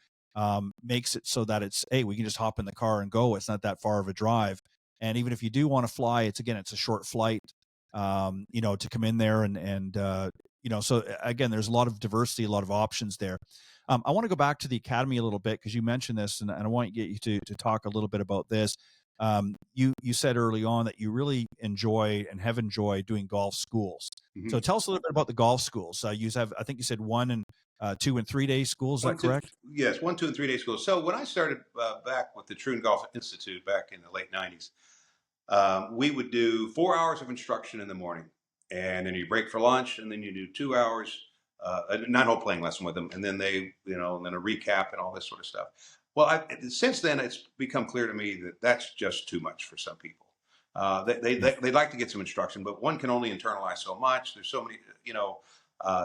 Makes it so that it's, hey, we can just hop in the car and go. It's not that far of a drive. And even if you do want to fly, it's a short flight, you know, to come in there and you know, so again, there's a lot of diversity, a lot of options there. I want to go back to the academy a little bit because you mentioned this, and I want to get you to talk a little bit about this. You said early on that you really enjoy and have enjoyed doing golf schools. Mm-hmm. So tell us a little bit about the golf schools. You have, I think you said 1 and 2 and 3 day schools. Is that correct? Yes, 1, 2, and 3 day schools. So when I started back with the Troon Golf Institute back in the late '90s, we would do 4 hours of instruction in the morning, and then you break for lunch, and then you do 2 hours, a 9-hole playing lesson with them, and then they, you know, and then a recap and all this sort of stuff. Well, since then, it's become clear to me that that's just too much for some people. They'd like to get some instruction, but one can only internalize so much. There's so many, you know,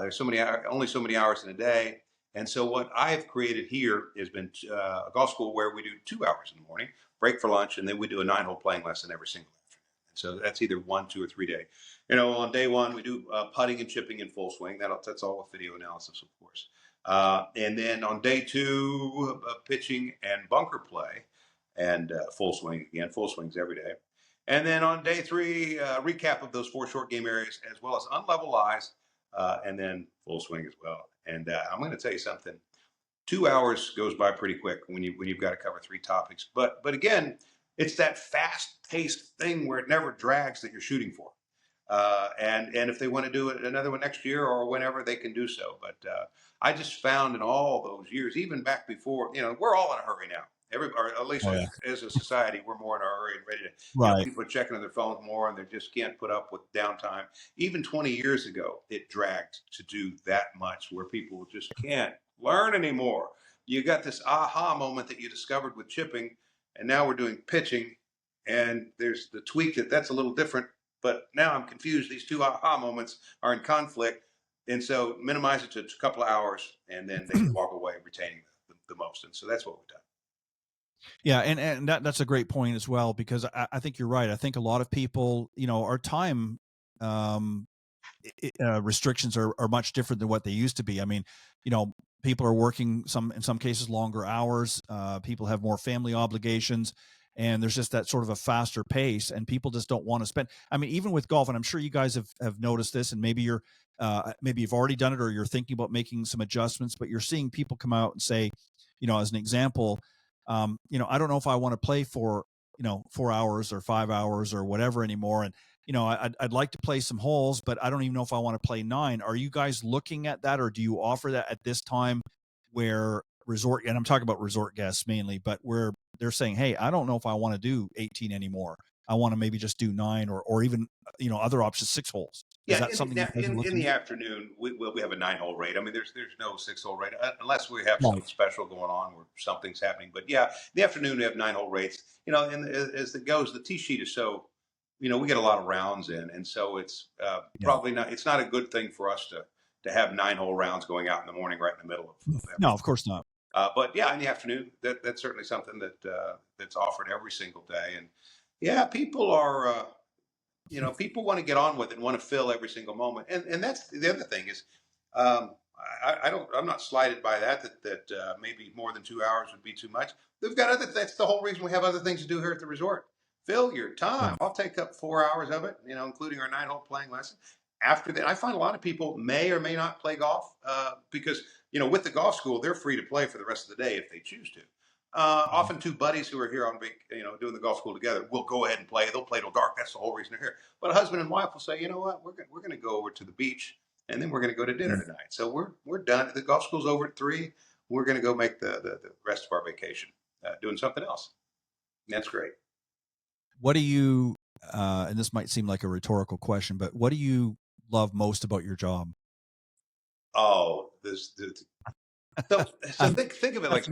there's so many, only so many hours in a day. And so what I've created here has been a golf school where we do 2 hours in the morning, break for lunch, and then we do a 9-hole playing lesson every single afternoon. And so that's either 1, 2, or 3 day. You know, on day one, we do putting and chipping in full swing. That's all with video analysis, of course. And then on day two, pitching and bunker play and full swing again, full swings every day. And then on day three, recap of those 4 short game areas as well as unlevel lies, and then full swing as well. And I'm going to tell you something. 2 hours goes by pretty quick when you've got to cover 3 topics. But again, it's that fast-paced thing where it never drags that you're shooting for. And if they want to do it another one next year or whenever, they can do so. But I just found in all those years, even back before, you know, we're all in a hurry now. Or at least as a society, we're more in a hurry and ready to. Right. You know, people are checking on their phones more, and they just can't put up with downtime. Even 20 years ago, it dragged to do that much, where people just can't learn anymore. You got this aha moment that you discovered with chipping, and now we're doing pitching, and there's the tweak that's a little different. But now I'm confused. These 2 aha moments are in conflict, and so minimize it to a couple of hours, and then they can walk away retaining the most. And so that's what we've done. Yeah, and that's a great point as well, because I think you're right. I think a lot of people, you know, our time restrictions are much different than what they used to be. I mean, you know, people are working in some cases longer hours. People have more family obligations, and there's just that sort of a faster pace, and people just don't want to spend. I mean, even with golf, and I'm sure you guys have noticed this, and maybe you've already done it, or you're thinking about making some adjustments, but you're seeing people come out and say, you know, as an example, you know, I don't know if I want to play for, you know, 4 hours or 5 hours or whatever anymore. And, you know, I'd like to play some holes, but I don't even know if I want to play 9. Are you guys looking at that, or do you offer that at this time where resort, and I'm talking about resort guests mainly, but where they're saying, hey, I don't know if I want to do 18 anymore. I want to maybe just do 9 or even, you know, other options, 6 holes. Is that something in the afternoon, we have a 9-hole rate. I mean, there's no 6-hole rate unless we have something special going on where something's happening. But yeah, in the afternoon we have 9-hole rates. You know, and as it goes, the tee sheet is so, you know, we get a lot of rounds in, and so it's probably not. It's not a good thing for us to have 9-hole rounds going out in the morning, right in the middle of. No, of course not. But yeah, in the afternoon, that's certainly something that's offered every single day. And yeah, people are. You know, people want to get on with it and want to fill every single moment. And that's the other thing is, I'm not slighted by that maybe more than 2 hours would be too much. They've got that's the whole reason we have other things to do here at the resort. Fill your time. Right. I'll take up 4 hours of it, you know, including our 9-hole playing lesson. After that, I find a lot of people may or may not play golf because, you know, with the golf school, they're free to play for the rest of the day if they choose to. Often 2 buddies who are here on doing the golf school together will go ahead and play. They'll play till dark. That's the whole reason they're here. But a husband and wife will say, you know what, we're going to go over to the beach, and then we're going to go to dinner tonight. So we're done. The golf school's over at 3. We're going to go make the rest of our vacation doing something else. And that's great. What do you? And this might seem like a rhetorical question, but what do you love most about your job? Oh, So think of it like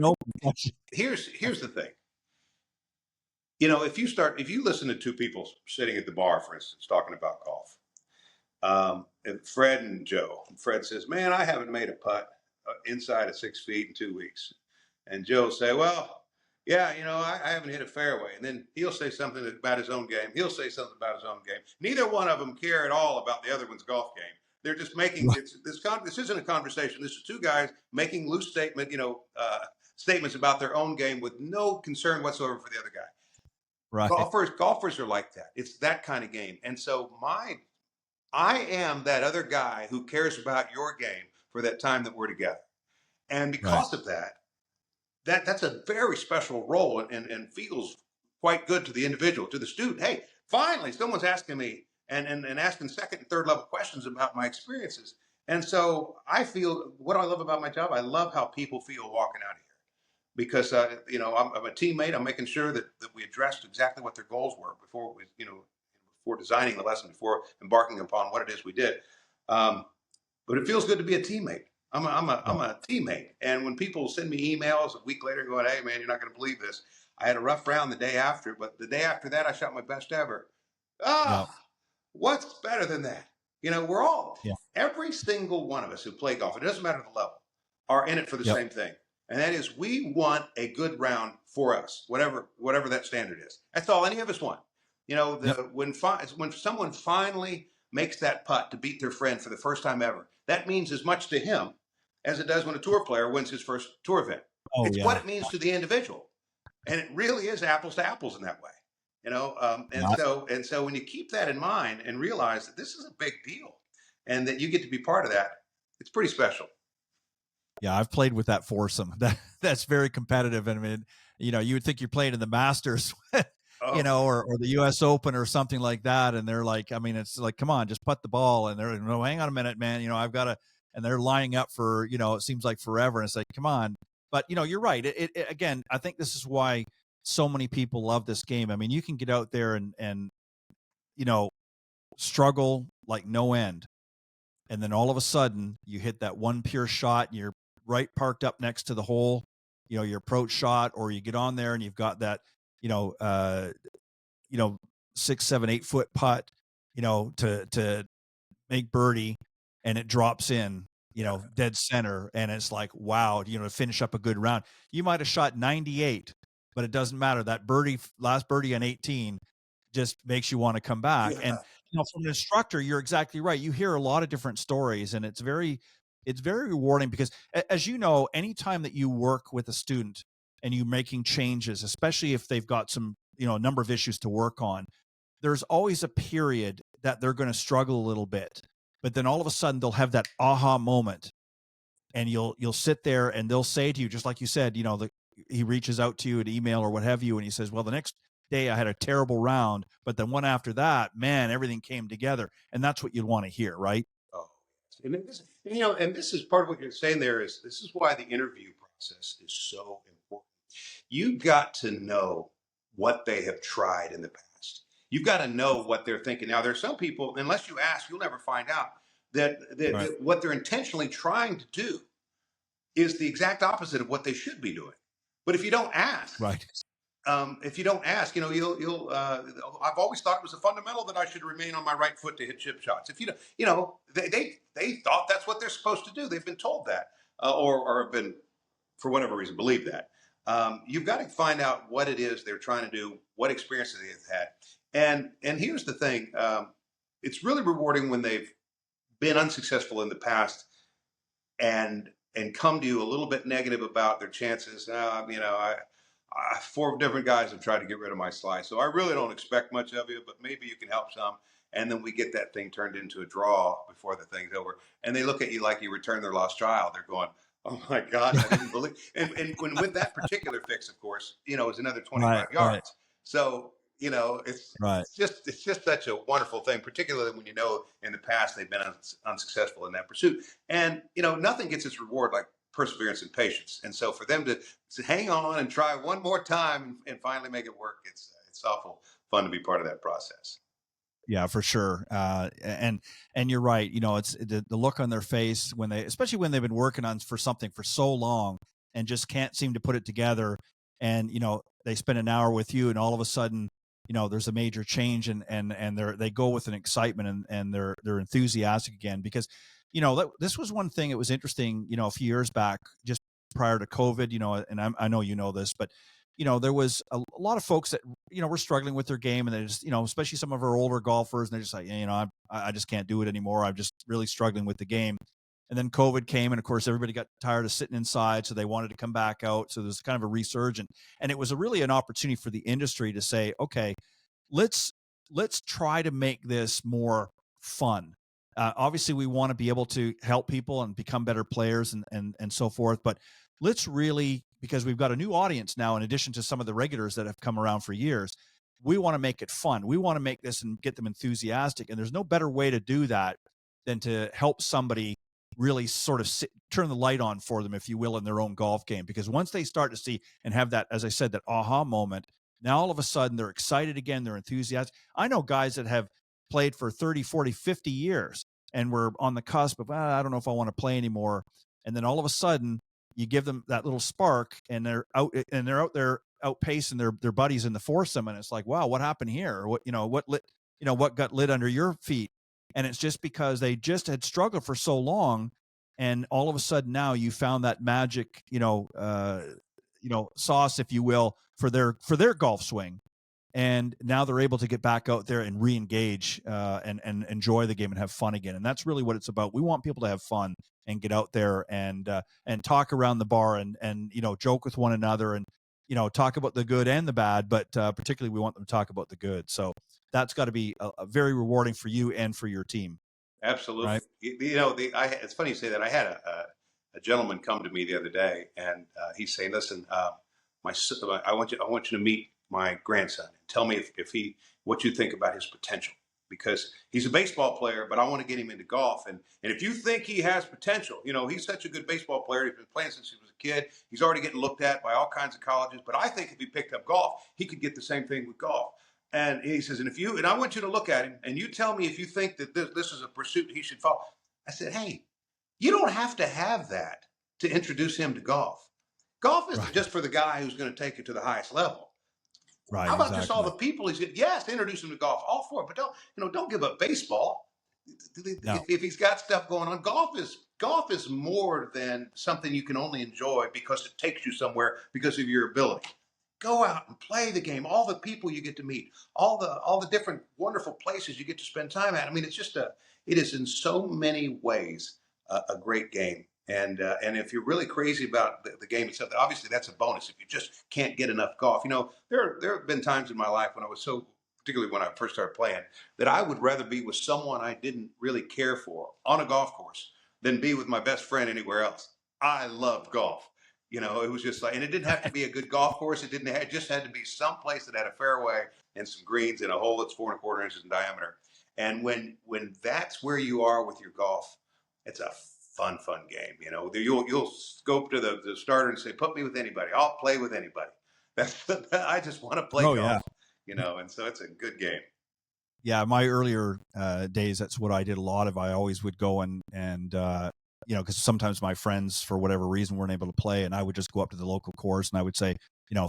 here's the thing. You know, if you listen to 2 people sitting at the bar, for instance, talking about golf, And Fred and Joe. And Fred says, "Man, I haven't made a putt inside of 6 feet in 2 weeks." And Joe say, "Well, yeah, I haven't hit a fairway." And then he'll say something about his own game. He'll say something about his own game. Neither one of them care at all about the other one's golf game. They're just making this isn't a conversation. This is two guys making loose statements about their own game with no concern whatsoever for the other guy. Right. Golfers are like that. It's that kind of game. And so I am that other guy who cares about your game for that time that we're together. And because of that's a very special role and feels quite good to the individual, to the student. Hey, finally, someone's asking me and asking second and third level questions about my experiences. And so I feel what I love about my job. I love how people feel walking out of here because, I'm a teammate. I'm making sure that we addressed exactly what their goals were before before designing the lesson, before embarking upon what it is we did. But it feels good to be a teammate. I'm a teammate. And when people send me emails a week later going, "Hey man, you're not going to believe this. I had a rough round the day after, but the day after that, I shot my best ever." What's better than that? We're all, every single one of us who play golf, it doesn't matter the level, are in it for the same thing. And that is we want a good round for us, whatever that standard is. That's all any of us want. When someone finally makes that putt to beat their friend for the first time ever, that means as much to him as it does when a tour player wins his first tour event. It's what it means to the individual. And it really is apples to apples in that way. So when you keep that in mind and realize that this is a big deal and that you get to be part of that, it's pretty special. Yeah, I've played with that foursome. That's very competitive. And I mean, you would think you're playing in the Masters, or the U.S. Open or something like that. And they're like, I mean, it's like, come on, just putt the ball. And they're, no, hang on a minute, man. I've got to, and they're lining up for, it seems like forever. And it's like, come on. But, you're right. It again, I think this is why so many people love this game. I mean, you can get out there and struggle like no end. And then all of a sudden you hit that one pure shot and you're right parked up next to the hole, your approach shot, or you get on there and you've got that, 6, 7, 8 foot putt, to make birdie, and it drops in, dead center. And it's like, wow, to finish up a good round. You might have shot 98, but it doesn't matter. That last birdie on 18 just makes you want to come back. And, from an instructor, you're exactly right. You hear a lot of different stories, and it's very rewarding because, as you know, anytime that you work with a student and you're making changes, especially if they've got some, a number of issues to work on, there's always a period that they're going to struggle a little bit, but then all of a sudden they'll have that aha moment, and you'll sit there and they'll say to you, just like you said, he reaches out to you an email or what have you, and he says, well, the next day I had a terrible round, but then one after that, man, everything came together. And that's what you'd want to hear, right? Oh, and this is part of what you're saying there is this is why the interview process is so important. You've got to know what they have tried in the past. You've got to know what they're thinking. Now, there's some people, unless you ask, you'll never find out that what they're intentionally trying to do is the exact opposite of what they should be doing. But if you don't ask, if you don't ask, you'll. I've always thought it was a fundamental that I should remain on my right foot to hit chip shots. If they thought that's what they're supposed to do. They've been told that, or have been, for whatever reason, believe that. You've got to find out what it is they're trying to do, what experiences they've had, and here's the thing: it's really rewarding when they've been unsuccessful in the past, and come to you a little bit negative about their chances. 4 different guys have tried to get rid of my slice, so I really don't expect much of you, but maybe you can help some. And then we get that thing turned into a draw before the thing's over. And they look at you like you returned their lost child. They're going, oh my God, I didn't believe. And when with that particular fix, of course, it's another 25 yards. Right. So, it's just such a wonderful thing, particularly when in the past they've been unsuccessful in that pursuit. And, nothing gets its reward like perseverance and patience. And so for them to hang on and try one more time and finally make it work, it's awful fun to be part of that process. Yeah, for sure. And you're right. It's the look on their face especially when they've been working on for something for so long and just can't seem to put it together. And, they spend an hour with you and all of a sudden, there's a major change, and they go with an excitement, and they're enthusiastic again, because this was one thing. It was interesting, a few years back, just prior to COVID, and I know this, but there was a lot of folks that were struggling with their game, and they just, especially some of our older golfers, and they're just like, I just can't do it anymore. I'm just really struggling with the game. And then COVID came, and of course everybody got tired of sitting inside, so they wanted to come back out. So there's kind of a resurgence, and it was really an opportunity for the industry to say, okay, let's try to make this more fun. Obviously, we want to be able to help people and become better players, and so forth. But let's really, because we've got a new audience now, in addition to some of the regulars that have come around for years, we want to make it fun. We want to make this and get them enthusiastic. And there's no better way to do that than to help somebody really sort of turn the light on for them, if you will, in their own golf game. Because once they start to see and have that, as I said, that aha moment, now all of a sudden they're excited again, they're enthusiastic. I know guys that have played for 30, 40, 50 years and were on the cusp of, I don't know if I want to play anymore. And then all of a sudden you give them that little spark, and they're out there outpacing their buddies in the foursome. And it's like, wow, what happened here? What got lit under your feet? And it's just because they just had struggled for so long. And all of a sudden now you found that magic, sauce, if you will, for their golf swing. And now they're able to get back out there and re-engage and enjoy the game and have fun again. And that's really what it's about. We want people to have fun and get out there and talk around the bar and joke with one another, and talk about the good and the bad, but particularly we want them to talk about the good. So that's got to be a very rewarding for you and for your team. Absolutely. Right? It's funny you say that. I had a gentleman come to me the other day, and he's saying, "Listen, I want you to meet my grandson and tell me what you think about his potential, because he's a baseball player, but I want to get him into golf. And if you think he has potential, he's such a good baseball player. He's been playing since he was a kid. He's already getting looked at by all kinds of colleges. But I think if he picked up golf, he could get the same thing with golf." And he says, and I want you to look at him and you tell me if you think that this is a pursuit he should follow. I said, hey, you don't have to have that to introduce him to golf. Golf isn't just for the guy who's going to take it to the highest level. Right. How about just all the people he's getting? Yes, introduce him to golf, all for it, but don't give up baseball. No. If he's got stuff going on, golf is more than something you can only enjoy because it takes you somewhere because of your ability. Go out and play the game. All the people you get to meet, all the different wonderful places you get to spend time at. I mean, it is in so many ways a great game. And if you're really crazy about the game itself, obviously that's a bonus. If you just can't get enough golf, there have been times in my life when I was particularly when I first started playing, that I would rather be with someone I didn't really care for on a golf course than be with my best friend anywhere else. I loved golf. It was just like, and it didn't have to be a good golf course. It just had to be some place that had a fairway and some greens and a hole that's 4.25 inches in diameter. And when that's where you are with your golf, it's a fun game. You'll go up to the starter and say, put me with anybody. I'll play with anybody. I just want to play golf. Yeah. And so it's a good game. Yeah, my earlier days, that's what I did a lot of. I always would go and because sometimes my friends, for whatever reason, weren't able to play, and I would just go up to the local course and I would say,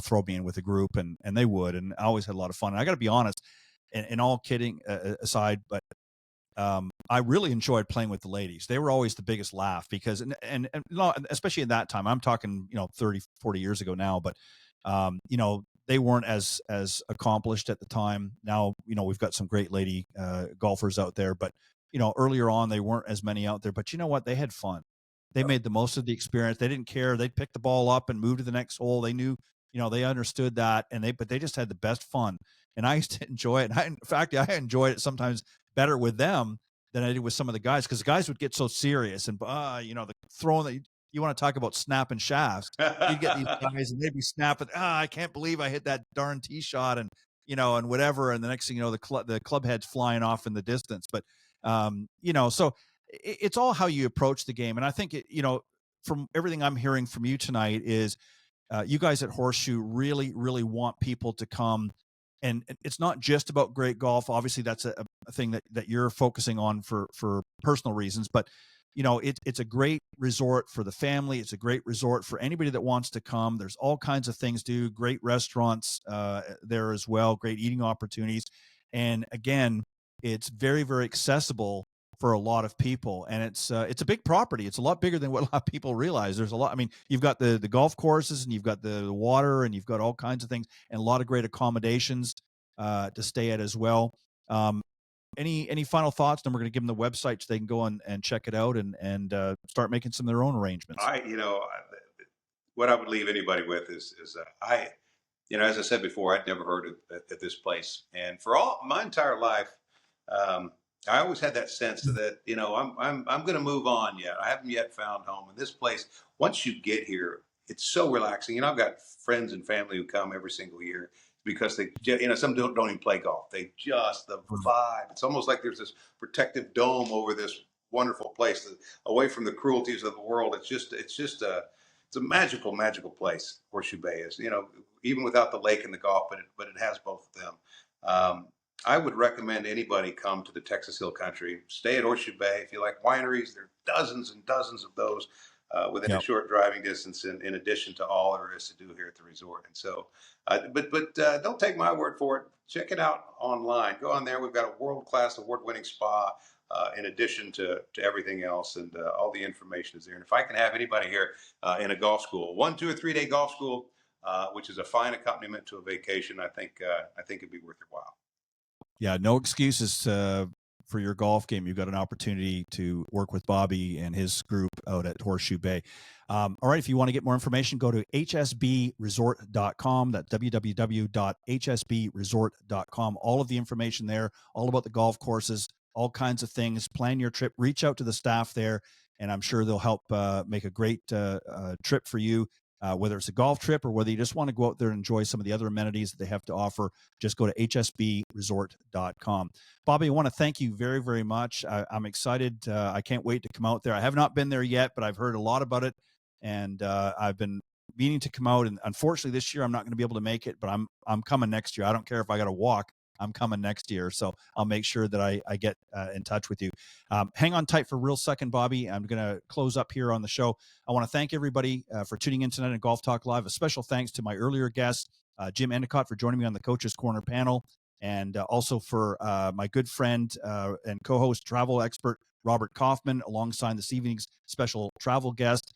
throw me in with a group, and they would, and I always had a lot of fun. And I got to be honest, and all kidding aside, but I really enjoyed playing with the ladies. They were always the biggest laugh because, and especially in that time, I'm talking, 30, 40 years ago now, but, they weren't as accomplished at the time. Now, we've got some great lady golfers out there, but, earlier on, they weren't as many out there, but you know what? They had fun. They made the most of the experience. They didn't care. They'd pick the ball up and move to the next hole. They knew, they understood that, but they just had the best fun. And I used to enjoy it. And in fact, I enjoyed it sometimes better with them than I did with some of the guys, because the guys would get so serious and, the throwing that you want to talk about snapping shafts. You'd get these guys and they'd be snapping. I can't believe I hit that darn tee shot, and and whatever. And the next thing the club head's flying off in the distance. But so it's all how you approach the game. And I think from everything I'm hearing from you tonight is you guys at Horseshoe really, really want people to come. And it's not just about great golf. Obviously, that's a thing that you're focusing on for personal reasons. But it's a great resort for the family. It's a great resort for anybody that wants to come. There's all kinds of things to do, great restaurants there as well, great eating opportunities. And again, it's very, very accessible for a lot of people. And it's a big property. It's a lot bigger than what a lot of people realize. There's a lot. I mean, you've got the golf courses, and you've got the water, and you've got all kinds of things, and a lot of great accommodations to stay at as well. Any final thoughts? Then we're going to give them the website so they can go and check it out and start making some of their own arrangements. What I would leave anybody with is as I said before, I'd never heard of this place, and for all my entire life, I always had that sense that I'm going to move on yet. I haven't yet found home, and this place, once you get here, it's so relaxing. I've got friends and family who come every single year because they, some don't even play golf. They just, the vibe. It's almost like there's this protective dome over this wonderful place, away from the cruelties of the world. It's a magical, magical place. Horseshoe Bay is, even without the lake and the golf, but it has both of them. I would recommend anybody come to the Texas Hill Country, stay at Horseshoe Bay. If you like wineries, there are dozens and dozens of those within a short driving distance, in addition to all there is to do here at the resort. And so, but don't take my word for it. Check it out online. Go on there. We've got a world-class, award-winning spa in addition to everything else, and all the information is there. And if I can have anybody here in a golf school, 1, 2, or 3 day golf school, which is a fine accompaniment to a vacation, I think it'd be worth your while. Yeah, no excuses for your golf game. You've got an opportunity to work with Bobby and his group out at Horseshoe Bay. All right, if you want to get more information, go to hsbresort.com. That's www.hsbresort.com. All of the information there, all about the golf courses, all kinds of things. Plan your trip. Reach out to the staff there, and I'm sure they'll help make a great trip for you. Whether it's a golf trip or whether you just want to go out there and enjoy some of the other amenities that they have to offer, just go to hsbresort.com. Bobby, I want to thank you very, very much. I'm excited. I can't wait to come out there. I have not been there yet, but I've heard a lot about it, and I've been meaning to come out. And unfortunately, this year I'm not going to be able to make it, but I'm coming next year. I don't care if I got to walk. I'm coming next year, so I'll make sure that I get in touch with you. Hang on tight for a real second, Bobby. I'm going to close up here on the show. I want to thank everybody for tuning in tonight on Golf Talk Live. A special thanks to my earlier guest, Jim Endicoot, for joining me on the Coach's Corner panel, and also for my good friend and co-host, travel expert, Robert Kaufman, alongside this evening's special travel guest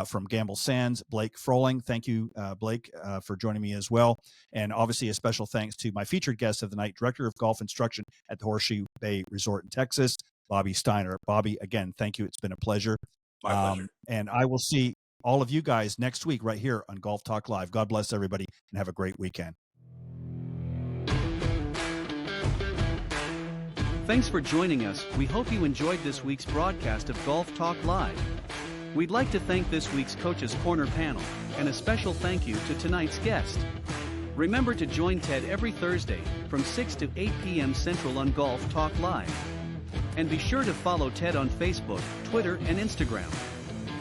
from Gamble Sands, Blake Froling. Thank you, Blake, for joining me as well. And obviously a special thanks to my featured guest of the night, Director of Golf Instruction at the Horseshoe Bay Resort in Texas, Bobby Steiner. Bobby, again, thank you. It's been a pleasure. My pleasure. And I will see all of you guys next week right here on Golf Talk Live. God bless everybody and have a great weekend. Thanks for joining us. We hope you enjoyed this week's broadcast of Golf Talk Live. We'd like to thank this week's Coach's Corner panel, and a special thank you to tonight's guest. Remember to join Ted every Thursday from 6 to 8 p.m. Central on Golf Talk Live. And be sure to follow Ted on Facebook, Twitter, and Instagram.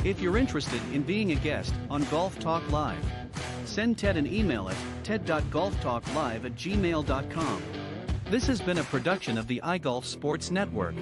If you're interested in being a guest on Golf Talk Live, send Ted an email at ted.golftalklive@gmail.com. This has been a production of the iGolf Sports Network.